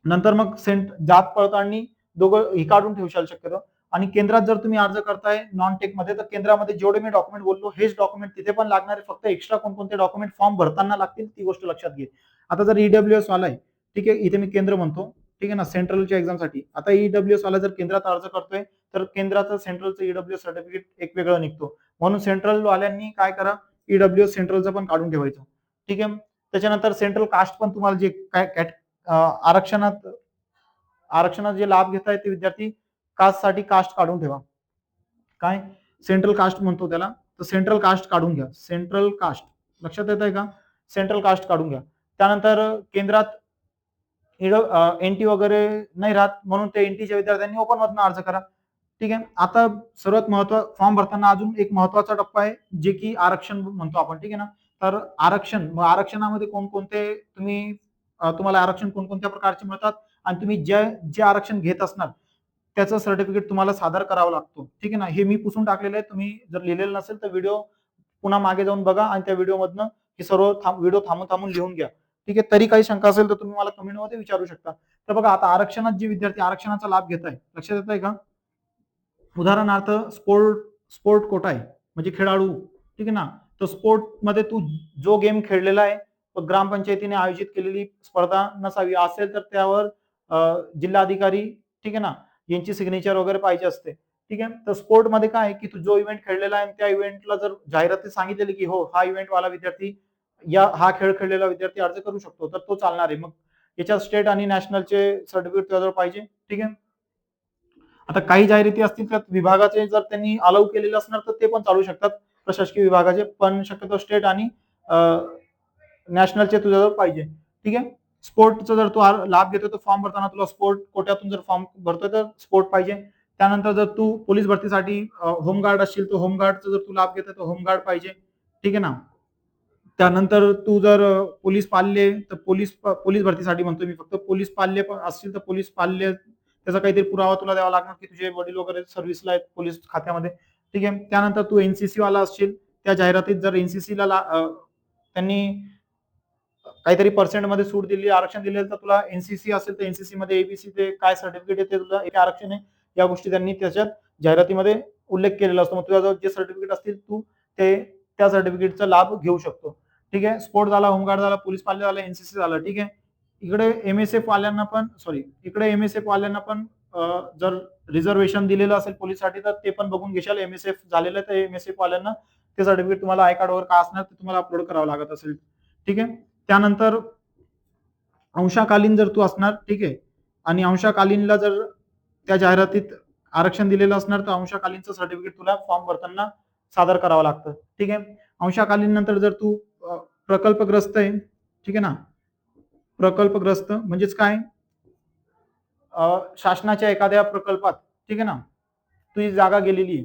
नंतर मग जात पडताळणी दोघं ही काढून ठेवशाल शक्यतो. आणि केंद्रात जर तुम्ही अर्ज करताय नॉन टेक मध्ये, तर केंद्रामध्ये जेवढे मी डॉक्युमेंट बोललो हेच डॉक्युमेंट तिथे पण लागणार आहे. फक्त एक्स्ट्रा कोणकोणते डॉक्युमेंट फॉर्म भरताना लागतील ती गोष्ट लक्षात घे. आता जर ईडब्ल्यूएस वाला आहे, ठीक आहे, इथे मी केंद्र म्हणतो, ठीक आहे ना, सेंट्रलच्या एक्झामसाठी. आता ईडब्ल्यूएस वाला जर केंद्रात अर्ज करतोय, तर केंद्राचं सेंट्रलचं ईडब्ल्यूएस सर्टिफिकेट एक वेगळं निघतो. म्हणून सेंट्रल वाल्यांनी काय करा, ईडब्ल्यूएस सेंट्रलचं पण काढून ठेवायचं, ठीक आहे. त्याच्यानंतर सेंट्रल कास्ट पण तुम्हाला जे काय आरक्षणात आरक्षणात जे लाभ घेताय ते विद्यार्थी कास्ट साठी कास्ट काढून ठेवा. काय सेंट्रल कास्ट म्हणतो त्याला, तर सेंट्रल कास्ट काढून घ्या. सेंट्रल कास्ट लक्षात येत आहे का? सेंट्रल कास्ट काढून घ्या. त्यानंतर केंद्रात एनटी वगैरे नाही राहत, म्हणून ते एनटीच्या विद्यार्थ्यांनी ओपन मधून अर्ज करा, ठीक आहे. आता सर्वात फॉर्म भरताना अजून एक महत्वाचा टप्पा आहे, जे की आरक्षण म्हणतो आपण, ठीक आहे ना. तर मग आरक्षणामध्ये कोणकोणते तुम्हाला आरक्षण कोणकोणत्या प्रकारचे मिळतात, आणि तुम्ही जे आरक्षण घेत असणार त्याचं सर्टिफिकेट तुम्हाला सादर करावा लागतो, ठीक आहे ना. हे मी पुसून टाकलेलं आहे, तुम्ही जर लिहिलेलं नसेल तर व्हिडिओ पुन्हा मागे जाऊन बघा आणि त्या व्हिडिओ मधनं हे सर्व व्हिडिओ थांबून थांबून लिहून घ्या, ठीक आहे. तरी काही शंका असेल तर तुम्ही मला कमेंटमध्ये विचारू शकता. तर बघा, आता आरक्षणात जे विद्यार्थी आरक्षणाचा लाभ घेत आहे, लक्षात येत आहे का? उदाहरणार्थ स्पोर्ट कोटा आहे, म्हणजे खेळाडू, ठीक आहे ना. तर स्पोर्ट मध्ये तू जो गेम खेळलेला आहे, ग्रामपंचायतीने आयोजित केलेली स्पर्धा नसावी, असेल तर त्यावर जिल्हाधिकारी, ठीक आहे ना, यांची सिग्नेचर वगैरे पाहिजे असते, ठीक आहे. तर स्पोर्ट मध्ये काय आहे की तू जो इव्हेंट खेळलेला आहे त्या इव्हेंटला जर जाहिरातीत सांगितलेली की हो, हा इव्हेंट वाला विद्यार्थी, हा खेळ खेळलेला विद्यार्थी अर्ज करू शकतो, तर तो चालणार आहे. मग याच्यात स्टेट आणि नॅशनलचे सर्टिफिकेट तुझ्याजवळ पाहिजे, ठीक आहे. आता काही जाहिराती असतील त्यात विभागाचे जर त्यांनी अलाउ केलेले असणार तर ते पण चालू शकतात, प्रशासकीय विभागाचे, पण शक्यतो स्टेट आणि नॅशनलचे तुझ्याजवळ पाहिजे, ठीक आहे. स्पोर्टचा जर तू लाभ घेतोय तर फॉर्म भरताना तुला स्पोर्ट कोट्यातून जर फॉर्म भरतोय तर स्पोर्ट पाहिजे. त्यानंतर जर तू पोलीस भरतीसाठी होमगार्ड असशील तर होमगार्डचा जर तू लाभ घेतोय तर होमगार्ड पाहिजे, ठीक आहे ना. त्यानंतर तू जर पोलीस पाल्य, तर पोलीस भरतीसाठी म्हणतोय मी, फक्त पोलीस पाल्य असतील तर पोलीस पाल्य त्याचा काहीतरी पुरावा तुला द्यावा लागणार की तुझे वडील वगैरे सर्व्हिसला आहेत पोलीस खात्यामध्ये, ठीक आहे. त्यानंतर तू एनसीसी वाला असशील, त्या जाहिरातीत जर एनसीसी ला त्यांनी काहीतरी पर्सेंट मध्ये सूट दिली, आरक्षण दिले, तर तुला एनसीसी असेल तर एनसीसी मध्ये एबीसी ते काय सर्टिफिकेट येते तुला एक आरक्षण आहे, या गोष्टी त्यांनी त्याच्यात जाहिरातीमध्ये उल्लेख केलेला असतो. मग तुझ्याजवळ जे सर्टिफिकेट असतील तू ते त्या सर्टिफिकेटचा लाभ घेऊ शकतो, ठीक आहे. स्पोर्ट झाला, होमगार्ड झाला, पोलीस पाल्य झाला, एनसीसी झाला, ठीक आहे. इकडे एमएसएफ वाल्यांना पण इकडे एमएसएफ वाल्यांना पण जर रिझर्वेशन दिलेलं असेल पोलीससाठी तर ते पण बघून घेशाल. एमएसएफ झालेलं आहे तर एमएसएफ वाल्यांना ते सर्टिफिकेट तुम्हाला आय कार्ड वर का असणार ते तुम्हाला अपलोड करावं लागत असेल, ठीक आहे. त्यानंतर अंशकालीन जर तू असणार, ठीक आहे, आणि अंशकालीनला जर त्या जाहिरातीत आरक्षण दिलेलं असणार तर अंशकालीनचं सर्टिफिकेट तुला फॉर्म भरताना सादर करावं लागतं, ठीक आहे. अंशकालीन नंतर जर तू प्रकल्पग्रस्त आहे, ठीक आहे ना. प्रकल्पग्रस्त म्हणजेच काय, शासनाच्या एखाद्या प्रकल्पात, ठीक आहे ना, तुझी जागा गेलेली आहे,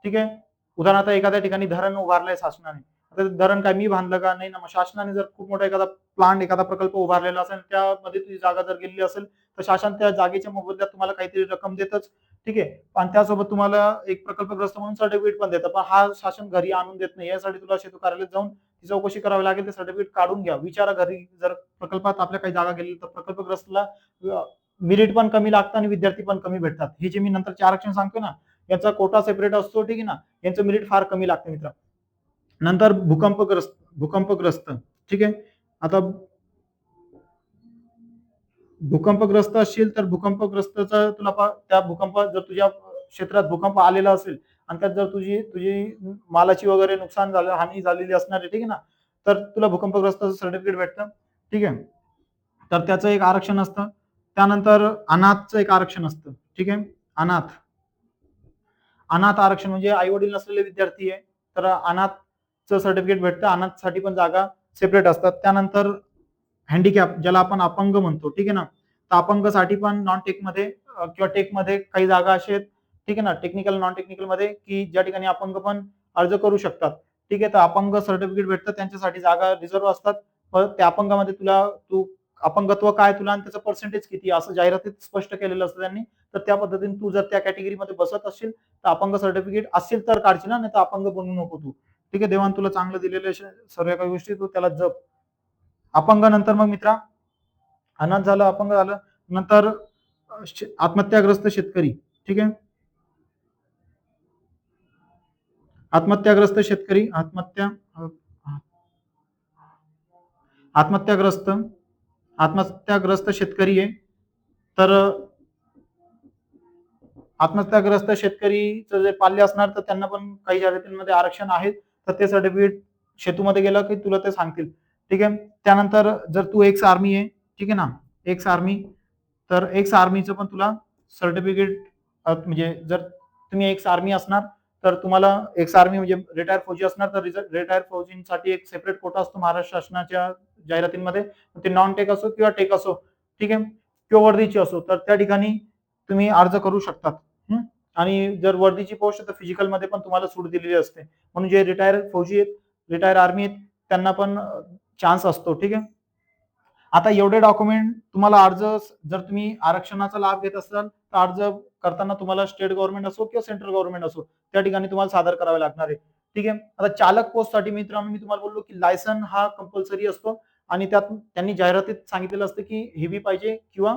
ठीक आहे. उदाहरणार्थ एखाद्या ठिकाणी धरण उभारलंय शासनाने, आता धरण काय मी बांधलं का नाही ना, मग शासनाने जर खूप मोठा एखादा प्लांट, एखादा प्रकल्प उभारलेला असेल, त्यामध्ये तुझी जागा जर गेलेली असेल तर शासन त्या जागेच्या मोबदल्यात तुम्हाला काहीतरी रक्कम देतच, ठीक आहे. आणि त्यासोबत तुम्हाला एक प्रकल्पग्रस्त म्हणून सर्टिफिकेट पण देतं, पण हा शासन घरी आणून देत नाही. यासाठी तुला शेतू कार्यालयात जाऊन ती चौकशी करावी लागेल, ते सर्टिफिकेट काढून घ्या, विचारा घरी. जर प्रकल्पात आपल्या काही जागा गेली तर प्रकल्पग्रस्तला मेरिट पण कमी लागतं आणि विद्यार्थी पण कमी भेटतात. हे जे मी नंतरचे आरक्षण सांगतो ना, याचा कोटा सेपरेट असतो, ठीक आहे ना. यांचं मेरिट फार कमी लागतं मित्र. नंतर भूकंपग्रस्त, ठीक आहे. आता भूकंपग्रस्त असशील तर भूकंपग्रस्तचा तुला त्या भूकंपात जर तुझ्या क्षेत्रात भूकंप आलेला असेल आणि त्यात जर तुझी तुझी मालाची वगैरे नुकसान झालं, हानी झालेली असणार आहे, ठीक आहे ना, तर तुला भूकंपग्रस्त सर्टिफिकेट भेटतं, ठीक आहे. तर त्याचं एक आरक्षण असतं. त्यानंतर अनाथचं एक आरक्षण असतं, ठीक आहे. अनाथ आरक्षण म्हणजे आई वडील नसलेले विद्यार्थी आहे तर अनाथचं सर्टिफिकेट भेटतं. अनाथसाठी पण जागा सेपरेट असतात. त्यानंतर हँडिकॅप, ज्याला आपण अपंग म्हणतो, ठीक आहे ना. तर अपंगसाठी पण नॉन टेक मध्ये किंवा टेक मध्ये काही जागा अशा आहेत, ठीक आहे ना, टेक्निकल नॉन टेक्निकल मध्ये, की ज्या ठिकाणी अपंग पण अर्ज करू शकतात, ठीक आहे. तर अपंग सर्टिफिकेट भेटतं, त्यांच्यासाठी जागा रिझर्व्ह असतात. त्या अपंगामध्ये तू अपंगत्व काय तुला आणि त्याचं पर्सेंटेज किती असं जाहिरातीत स्पष्ट केलेलं असतं त्यांनी. तर त्या पद्धतीने तू जर त्या कॅटेगरीमध्ये बसत असशील तर अपंग सर्टिफिकेट असेल तर काढशील ना, नाही तर अपंग बनू नको तू. ठीक आहे, देवान तुला चांगलं दिलेले सर्व काही गोष्टी तू त्याला जप. अपंग नंतर मग मित्रा अनाथ झालं, अपंग झालं, नंतर आत्महत्याग्रस्त शेतकरी. ठीक आहे, आत्महत्याग्रस्त शेतकरी, आत्महत्याग्रस्त आत्महत्याग्रस्त शेतकरी आहे. तर आत्महत्याग्रस्त शेतकरीचं जे पाल्य असणार तर त्यांना पण काही जाहिरातींमध्ये आरक्षण आहे. तर ते सर्टिफिकेट शेतूमध्ये गेलं की तुला ते सांगतील. ठीक आहे, त्यानंतर जर तू एक्स आर्मी आहे, ठीक आहे ना, एक्स आर्मी, तर एक्स आर्मीचं पण तुला सर्टिफिकेट म्हणजे जर तुम्ही एक्स आर्मी असणार तर तुम्हाला एक्स आर्मी म्हणजे रिटायर फौजी असणार तर रिटायर फौजींसाठी एक सेपरेट कोटा असतो महाराष्ट्र शासनाच्या जाहिरातींमध्ये. ते नॉन टेक असो किंवा टेक असो, ठीक आहे, किंवा वर्दीची असो, तर त्या ठिकाणी तुम्ही अर्ज करू शकतात. आणि जर वर्दीची पोस्ट तर फिजिकल मध्ये पण तुम्हाला सूट दिलेली असते. म्हणून जे रिटायर फौजी आहेत, रिटायर आर्मी आहेत, त्यांना पण चान्स असतो. ठीक आहे, आता एवढे डॉक्युमेंट तुम्हाला अर्ज, जर तुम्ही आरक्षणाचा लाभ घेत असाल तर अर्ज करताना तुम्हाला स्टेट गव्हर्नमेंट असो किंवा सेंट्रल गव्हर्नमेंट असो त्या ठिकाणी तुम्हाला सादर करावे लागणार आहे. ठीक आहे, आता चालक पोस्ट साठी मित्रांनो मी तुम्हाला बोललो की लायसन हा कंपल्सरी असतो आणि त्यात त्यांनी जाहिरातीत सांगितलेलं असतं की हेवी पाहिजे किंवा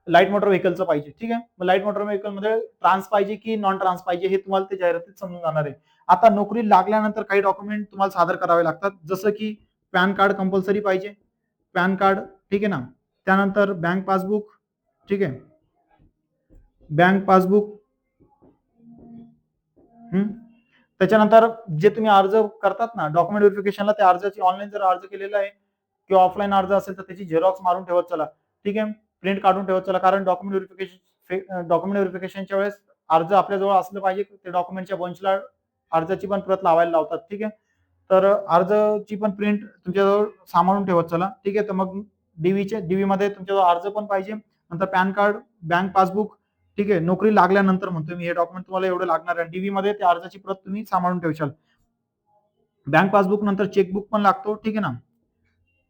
लाईट मोटर व्हेकलचं पाहिजे. ठीक आहे, मग लाईट मोटर व्हेकल मध्ये ट्रान्स पाहिजे की नॉन ट्रान्स पाहिजे हे तुम्हाला ते जाहिरातीत समजून जाणार आहे. आता नोकरी लागल्यानंतर काही डॉक्युमेंट तुम्हाला सादर करावे लागतात, जसं की पॅन कार्ड कंपल्सरी पाहिजे, पॅन कार्ड. ठीक आहे ना, त्यानंतर बँक पासबुक. ठीक आहे, बँक पासबुक. त्याच्यानंतर जे तुम्ही अर्ज करतात ना डॉक्युमेंट व्हेरिफिकेशनला, त्या अर्जाची ऑनलाईन जर अर्ज केलेला आहे किंवा ऑफलाईन अर्ज असेल तर त्याची झेरॉक्स मारून ठेवत चला. ठीक आहे, प्रिंट काढून ठेवत चला, कारण डॉक्युमेंट व्हेरिफिकेशनच्या वेळेस अर्ज आपल्याजवळ असलं पाहिजे. ते डॉक्युमेंटच्या बंचला अर्जाची पण प्रत लावायला लावतात. ठीक आहे, तर अर्जची पण प्रिंट तुमच्याजवळ सांभाळून ठेवत चला. ठीक आहे, तर मग डीव्ही मध्ये तुमच्याजवळ अर्ज पण पाहिजे, नंतर पॅन कार्ड, बँक पासबुक. ठीक आहे, नोकरी लागल्यानंतर म्हणतो मी हे डॉक्युमेंट तुम्हाला एवढं लागणार आहे. डीव्ही मध्ये त्या अर्जाची प्रत तुम्ही सांभाळून ठेवशाल. बँक पासबुक नंतर चेकबुक पण लागतो. ठीक आहे ना,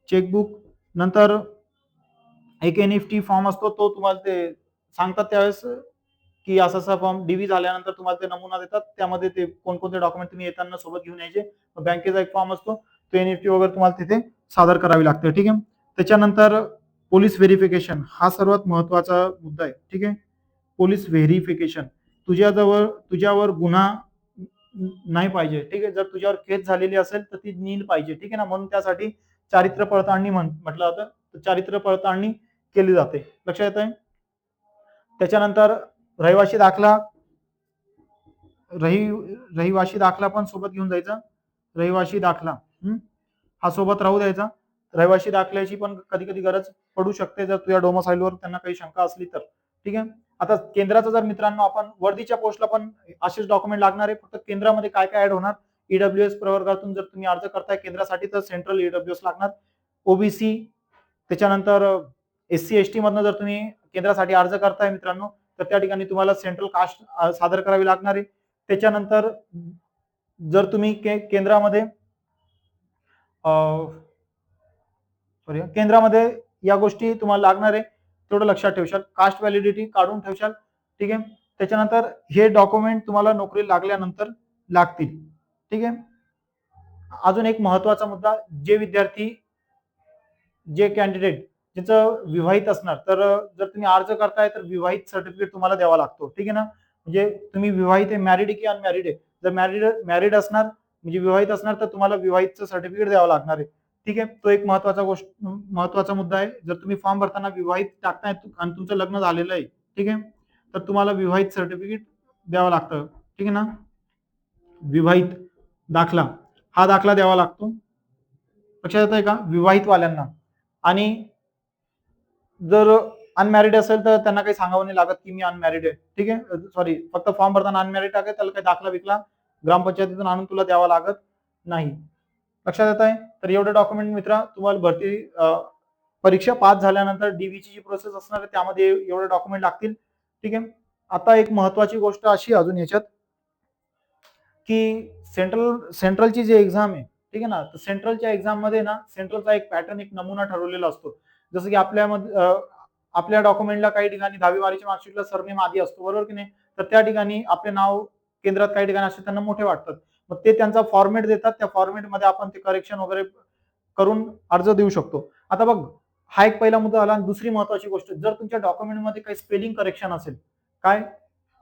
चेकबुक नंतर एक एनईएफटी फॉर्म असतो, तो तुम्हाला ते सांगतात त्यावेळेस की असा असा फॉर्म डीव्ही झाल्यानंतर तुम्हाला ते नमुना देतात, त्यामध्ये ते कोणकोणते डॉक्युमेंट तुम्ही येताना सोबत घेऊन यायचे. बँकेचा एक फॉर्म असतो, तो एनईएफटी वगैरे तुम्हाला तिथे सादर करावी लागते. ठीक आहे, त्याच्यानंतर पोलीस व्हेरिफिकेशन हा सर्वात महत्वाचा मुद्दा आहे. ठीक आहे, पोलीस व्हेरिफिकेशन, तुझ्यावर गुन्हा नाही पाहिजे. ठीक आहे, जर तुझ्यावर केस झालेली असेल तर ती नील पाहिजे. ठीक आहे ना, म्हणून त्यासाठी चारित्र्य पडताळणी म्हटलं जातं, तर चारित्र्य पडताळणी केली जाते. लक्षात येत आहे. त्याच्यानंतर रहिवासी दाखला, रहिवासी दाखला पण सोबत घेऊन जायचा. रहिवासी दाखला हा सोबत राहू द्यायचा. रहिवासी दाखल्याची पण कधी कधी गरज पडू शकते जर तुझ्या डोमसाईलवर त्यांना काही शंका असली तर. ठीक आहे, आता केंद्राचं जर मित्रांनो आपण वर्दीच्या पोस्टला पण असेच डॉक्युमेंट लागणार आहे. फक्त केंद्रामध्ये काय काय ऍड होणार, ईडब्ल्यूएस प्रवर्गातून जर तुम्ही अर्ज करताय केंद्रासाठी तर सेंट्रल ईडब्ल्यूएस लागणार, ओबीसी, त्याच्यानंतर एससी एसटी मधनं जर तुम्ही केंद्रासाठी अर्ज करताय मित्रांनो तर त्या ठिकाणी तुम्हाला सेंट्रल कास्ट सादर करावी लागणार आहे. त्याच्यानंतर जर तुम्ही केंद्रामध्ये केंद्रामध्ये या गोष्टी तुम्हाला लागणार आहे, तेवढं लक्षात ठेवशाल. कास्ट व्हॅलिडिटी काढून ठेवशाल. ठीक आहे, त्याच्यानंतर हे डॉक्युमेंट तुम्हाला नोकरी लागल्यानंतर लागतील. ठीक आहे, अजून एक महत्वाचा मुद्दा, जे विद्यार्थी, जे कॅन्डिडेट ज्याचं विवाहित असणार तर जर तुम्ही अर्ज करताय तर विवाहित सर्टिफिकेट तुम्हाला द्यावा लागतो. ठीक आहे ना, म्हणजे तुम्ही विवाहित आहे, मॅरिड की अनमॅरिड आहे. जर मॅरिड असणार म्हणजे विवाहित असणार तर तुम्हाला विवाहितचं सर्टिफिकेट द्यावं लागणार आहे. ठीक आहे, तो एक महत्वाचा मुद्दा आहे. जर तुम्ही फॉर्म भरताना विवाहित टाकताय आणि तुमचं लग्न झालेलं आहे, ठीक आहे, तर तुम्हाला विवाहित सर्टिफिकेट द्यावं लागतं. ठीक आहे ना, विवाहित दाखला, हा दाखला द्यावा लागतो. लक्षात येत आहे का, विवाहित वाल्यांना. आणि जर अनमॅरिड असेल तर त्यांना काही सांगावं नाही लागत की मी अनमॅरिड आहे. ठीक आहे, सॉरी, फक्त फॉर्म भरताना अनमॅरिड टाकाय, त्याला काही दाखला विकला ग्रामपंचायतीतून आणून तुला द्यावा लागत नाही. लक्षात येत आहे. तर एवढे डॉक्युमेंट मित्रा तुम्हाला भरती परीक्षा पास झाल्यानंतर डीव्हीची जी प्रोसेस असणार आहे त्यामध्ये एवढे डॉक्युमेंट लागतील. ठीक आहे, आता एक महत्वाची गोष्ट अशी अजून याच्यात की सेंट्रलची जी एक्झाम आहे ठीक आहे ना. तर सेंट्रलच्या एक्झाम मध्ये ना सेंट्रलचा एक पॅटर्न, एक नमुना ठरवलेला असतो. जसं की आपल्या डॉक्युमेंटला काही ठिकाणी 10वी 12वीच्या मार्कशीटला सरनेम आधी असतो, बरोबर की नाही. तर त्या ठिकाणी आपले नाव केंद्रात काही ठिकाणी असे त्यांना मोठे वाटतात. मग ते त्यांचा फॉर्मेट देतात, त्या फॉर्मेटमध्ये आपण ते करेक्शन वगैरे करून अर्ज देऊ शकतो. आता बघ, हा एक पहिला मुद्दा आला. आणि दुसरी महत्वाची गोष्ट, जर तुमच्या डॉक्युमेंटमध्ये काही स्पेलिंग करेक्शन असेल, काय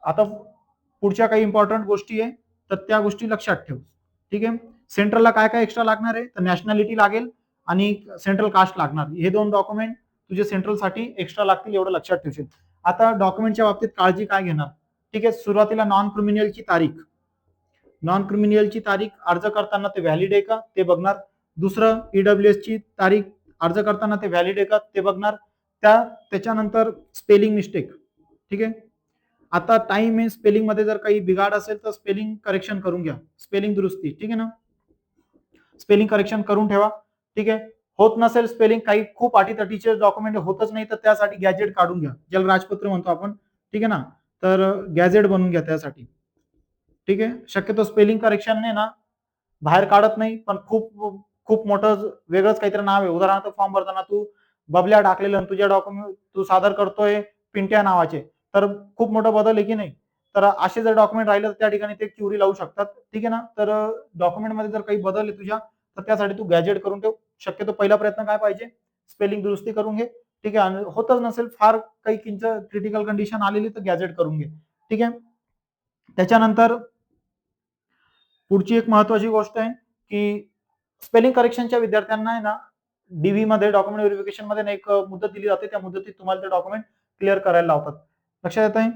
आता पुढच्या काही इम्पॉर्टंट गोष्टी आहे, तर त्या गोष्टी लक्षात ठेव. ठीक आहे. सेंट्रलला काय काय एक्स्ट्रा लागणार आहे, तर नॅशनॅलिटी लागेल आणि सेंट्रल कास्ट लागणार. हे दोन डॉक्युमेंट तुझे सेंट्रलसाठी एक्स्ट्रा लागतील, एवढं लक्षात ठेवशील. आता डॉक्युमेंटच्या बाबतीत काळजी काय घेणार, ठीक आहे. सुरुवातीला नॉन क्रिमिनलची तारीख अर्ज करताना ते व्हॅलिड आहे का ते बघणार. दुसरं, ईडब्ल्यूएस ची तारीख अर्ज करताना ते व्हॅलिड आहे का ते बघणार. त्याच्यानंतर स्पेलिंग मिस्टेक, ठीक आहे. आता टाइम आहे, स्पेलिंग मध्ये जर काही बिघाड असेल तर स्पेलिंग करेक्शन करून घ्या, स्पेलिंग दुरुस्ती, ठीक आहे ना. स्पेलिंग करेक्शन करून ठेवा, ठीक आहे. होत नसेल स्पेलिंग, काही खूप अटीतटीचे डॉक्युमेंट होतच नाही, तर त्यासाठी गॅजेट काढून घ्या, ज्याला राजपत्र म्हणतो आपण, ठीक आहे ना. तर गॅजेट बनवून घ्या त्यासाठी, ठीक आहे. शक्यतो स्पेलिंग करेक्शनने ना बाहेर काढत नाही, पण खूप खूप मोठं वेगळंच काहीतरी नाव आहे. उदाहरणार्थ फॉर्म भरताना तू बबल्या टाकलेलं आणि तुझ्या डॉक्युमेंट तू सादर करतोय पिंट्या नावाचे, तर खूप मोठा बदल आहे की नाही. तर असे जर डॉक्युमेंट राहिले तर त्या ठिकाणी ते क्युरी लावू शकतात, ठीक आहे ना. तर डॉक्युमेंटमध्ये जर काही बदल आहे तुझ्या, तर त्यासाठी तू गॅजेट करून ठेव. शक्यतो पहिला प्रयत्न काय पाहिजे, स्पेलिंग दुरुस्ती करून घे, ठीक आहे. आणि होतच नसेल, फार काही किंच क्रिटिकल कंडिशन आलेली, तर गॅजेट करून घे, ठीक आहे. त्याच्यानंतर पुढची एक महत्वाची गोष्ट आहे की स्पेलिंग करेक्शनच्या विद्यार्थ्यांना आहे ना, डीव्ही मध्ये डॉक्युमेंट व्हेरिफिकेशन मध्ये एक मुदत दिली जाते. त्या मुदतीत तुम्हाला ते डॉक्युमेंट क्लिअर करायला लावतात. लक्षात येत आहे.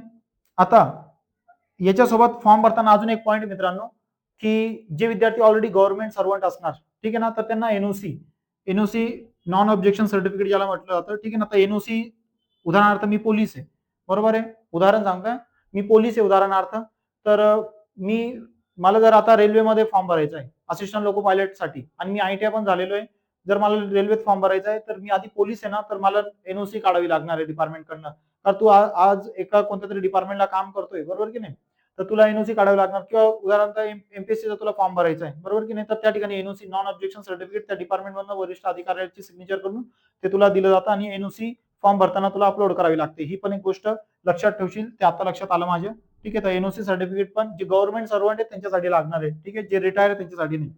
आता याच्यासोबत फॉर्म भरताना अजून एक पॉईंट मित्रांनो, की जे विद्यार्थी ऑलरेडी गव्हर्नमेंट सर्वंट असणार, ठीक आहे ना, तर त्यांना एनओसी नॉन ऑब्जेक्शन सर्टिफिकेट ज्याला म्हटलं जातं, ठीक आहे ना. तर एनओसी, उदाहरणार्थ मी पोलीस आहे, बरोबर आहे, उदाहरण सांगतोय, मी पोलीस आहे उदाहरणार्थ. तर मी मला जर आता रेल्वेमध्ये फॉर्म भरायचा आहे असिस्टंट लोको पायलट साठी, आणि मी आयटीआय पण झालेलो आहे, जर मला रेल्वेत फॉर्म भरायचा आहे, तर मी आधी पोलीस आहे ना, तर मला एनओसी काढावी लागणार आहे डिपार्टमेंटकडनं. तर तू आज एका कोणत्या तरी डिपार्टमेंटला काम करतोय, बरोबर की नाही, तर तुला एनओसी काढावी लागणार. किंवा उदाहरणार्थ एमपीएससीचा तुला फॉर्म भरायचा आहे, बरोबर की नाही, तर त्या ठिकाणी एनओसी नॉन ऑब्जेक्शन सर्टिफिकेट त्या डिपार्टमेंटमधून वरिष्ठ अधिकाऱ्याची सिग्नेचर करून ते तुला दिलं जातं, आणि एनओसी फॉर्म भरताना तुला अपलोड करावी लागते. ही पण एक गोष्ट लक्षात ठेवशील, ते आता लक्षात आलं माझ्या, ठीक आहे. तर एनओसी सर्टिफिकेट पण जे गव्हर्नमेंट सर्वंट आहे त्यांच्यासाठी लागणार आहे, ठीक आहे. जे रिटायर आहे त्यांच्यासाठी नाही.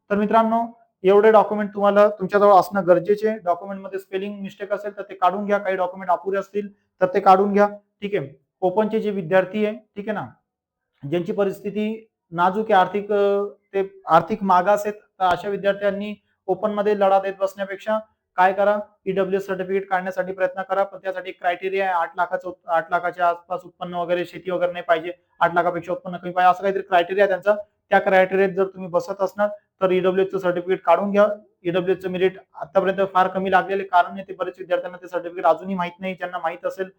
तर मित्रांनो, एवढे डॉक्युमेंट तुम्हाला तुमच्याजवळ असणं गरजेचे. डॉक्युमेंटमध्ये स्पेलिंग मिस्टेक असेल तर ते काढून घ्या, काही डॉक्युमेंट अपुरे असतील तर ते काढून घ्या, ठीक आहे. ओपनचे जे विद्यार्थी आहे, ठीक आहे ना, ज्यांची परिस्थिती नाजूक आहे, ते आर्थिक मागास आहेत, तर अशा विद्यार्थ्यांनी ओपन मध्ये लढा देत बसण्यापेक्षा काय करा, ईडब्ल्यूएस सर्टिफिकेट काढण्यासाठी प्रयत्न करा. पण त्यासाठी एक क्रायटेरिया आहे, 8 लाखाच्या आसपास उत्पन्न वगैरे, शेती वगैरे नाही पाहिजे, 8 लाखापेक्षा उत्पन्न कमी पाहिजे, असं काहीतरी क्रायटेरिया त्यांचा. त्या क्रायटेरियात जर तुम्ही बसत असणार तर ईडब्ल्यूएसचं सर्टिफिकेट काढून घ्या. ईडब्ल्यूएसचं मेरिट आतापर्यंत फार कमी लागलेले कारण आहे, ते बरेच विद्यार्थ्यांना ते सर्टिफिकेट अजूनही माहित नाही. ज्यांना माहित असेल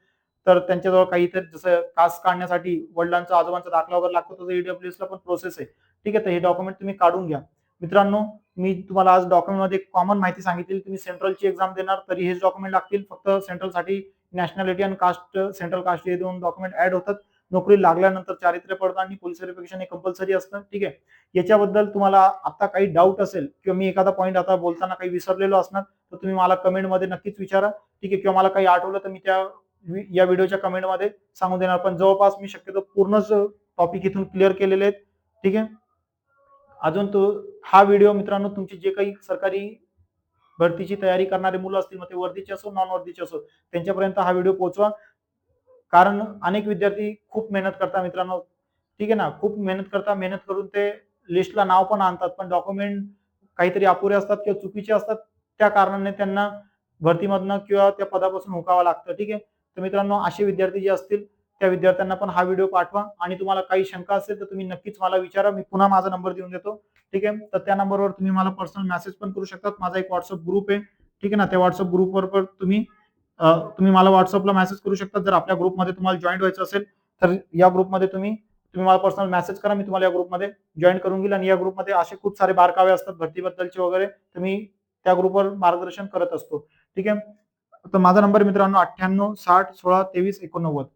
तर त्यांच्याजवळ काहीतरी, जसं कास्ट काढण्यासाठी वडिलांचा आजोबांचा दाखला वगैरे लागतो, तसं ईडब्ल्यूएस ला पण प्रोसेस आहे, ठीक आहे. तर हे डॉक्युमेंट तुम्ही काढून घ्या. मित्रांनो, मी तुम्हाला आज डॉक्युमेंटमध्ये कॉमन माहिती सांगितली. तुम्ही सेंट्रलची एक्झाम देणार तरी हेच डॉक्युमेंट लागतील. फक्त सेंट्रलसाठी नॅशनॅलिटी आणि कास्ट, सेंट्रल कास्ट, हे दोन डॉक्युमेंट ऍड होतात. नोकरी लागल्यानंतर चारित्र्य पडताळणी, पोलीस व्हेरिफिकेशन हे कंपल्सरी असतं, ठीक आहे. याच्याबद्दल तुम्हाला आता काही डाऊट असेल किंवा मी एखादा पॉईंट आता बोलताना काही विसरलेलो असणार, तर तुम्ही मला कमेंटमध्ये नक्कीच विचारा, ठीक आहे. किंवा मला काही आठवलं तर मी या व्हिडिओच्या कमेंटमध्ये सांगून देणार. पण जवळपास मी शक्यतो पूर्णच टॉपिक इथून क्लिअर केलेले आहेत, ठीक आहे. अजून तो हा व्हिडिओ मित्रांनो, तुमची जे काही सरकारी भरतीची तयारी करणारे मुलं असतील, मग ते वर्दीचे असो नॉन वर्दीचे असो, त्यांच्यापर्यंत हा व्हिडिओ पोहोचवा. कारण अनेक विद्यार्थी खूप मेहनत करतात मित्रांनो, ठीक आहे ना, खूप मेहनत करून ते लिस्टला नाव पण आणतात, पण डॉक्युमेंट काहीतरी अपुरे असतात किंवा चुकीचे असतात, त्या कारणाने त्यांना भरतीमधनं किंवा त्या पदापासून हुकावं लागतं, ठीक आहे. तर मित्रांनो, असे विद्यार्थी जे असतील त्या विद्यार्थ्यांना पण हा व्हिडिओ पाठवा. आणि तुम्हाला काही शंका असेल तर तुम्ही नक्कीच मला विचारा. मी पुन्हा माझा नंबर देऊन देतो, ठीक आहे. तर त्या नंबरवर तुम्ही मला पर्सनल मेसेज पण करू शकतात. माझा एक व्हॉट्सअप ग्रुप आहे, ठीक आहे ना. त्या व्हॉट्सअप ग्रुपवर पण तुम्ही मला व्हॉट्सअपला मेसेज करू शकता. जर आपल्या ग्रुपमध्ये तुम्हाला जॉईन व्हायचं असेल तर या ग्रुपमध्ये तुम्ही मला पर्सनल मेसेज करा, मी तुम्हाला या ग्रुपमध्ये जॉईन करून घेईल. आणि या ग्रुपमध्ये असे खूप सारे बारकावे असतात भरतीबद्दलचे वगैरे, तर मी त्या ग्रुपवर मार्गदर्शन करत असतो, ठीक आहे. तर माझा नंबर मित्रांनो 98 60 16 23 89.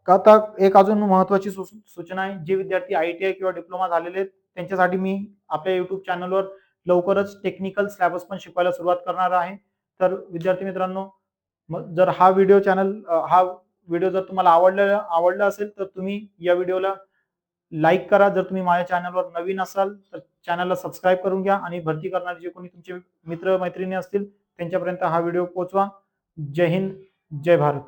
आता एक अजून महत्वाची सूचना आहे, जे विद्यार्थी आयटीआय किंवा डिप्लोमा झालेले आहेत त्यांच्यासाठी मी आपल्या युट्यूब चॅनलवर लवकरच टेक्निकल सिलेबस पण शिकवायला सुरुवात करणार आहे. तर विद्यार्थी मित्रांनो, जर हा व्हिडिओ जर तुम्हाला आवडला असेल तर तुम्ही या व्हिडिओला लाईक करा. जर तुम्ही माझ्या चॅनलवर नवीन असाल तर चॅनलला सबस्क्राईब करून घ्या आणि भरती करणारे जे कोणी तुमचे मित्र मैत्रिणी असतील त्यांच्यापर्यंत हा व्हिडिओ पोहोचवा. जय हिंद, जय भारत.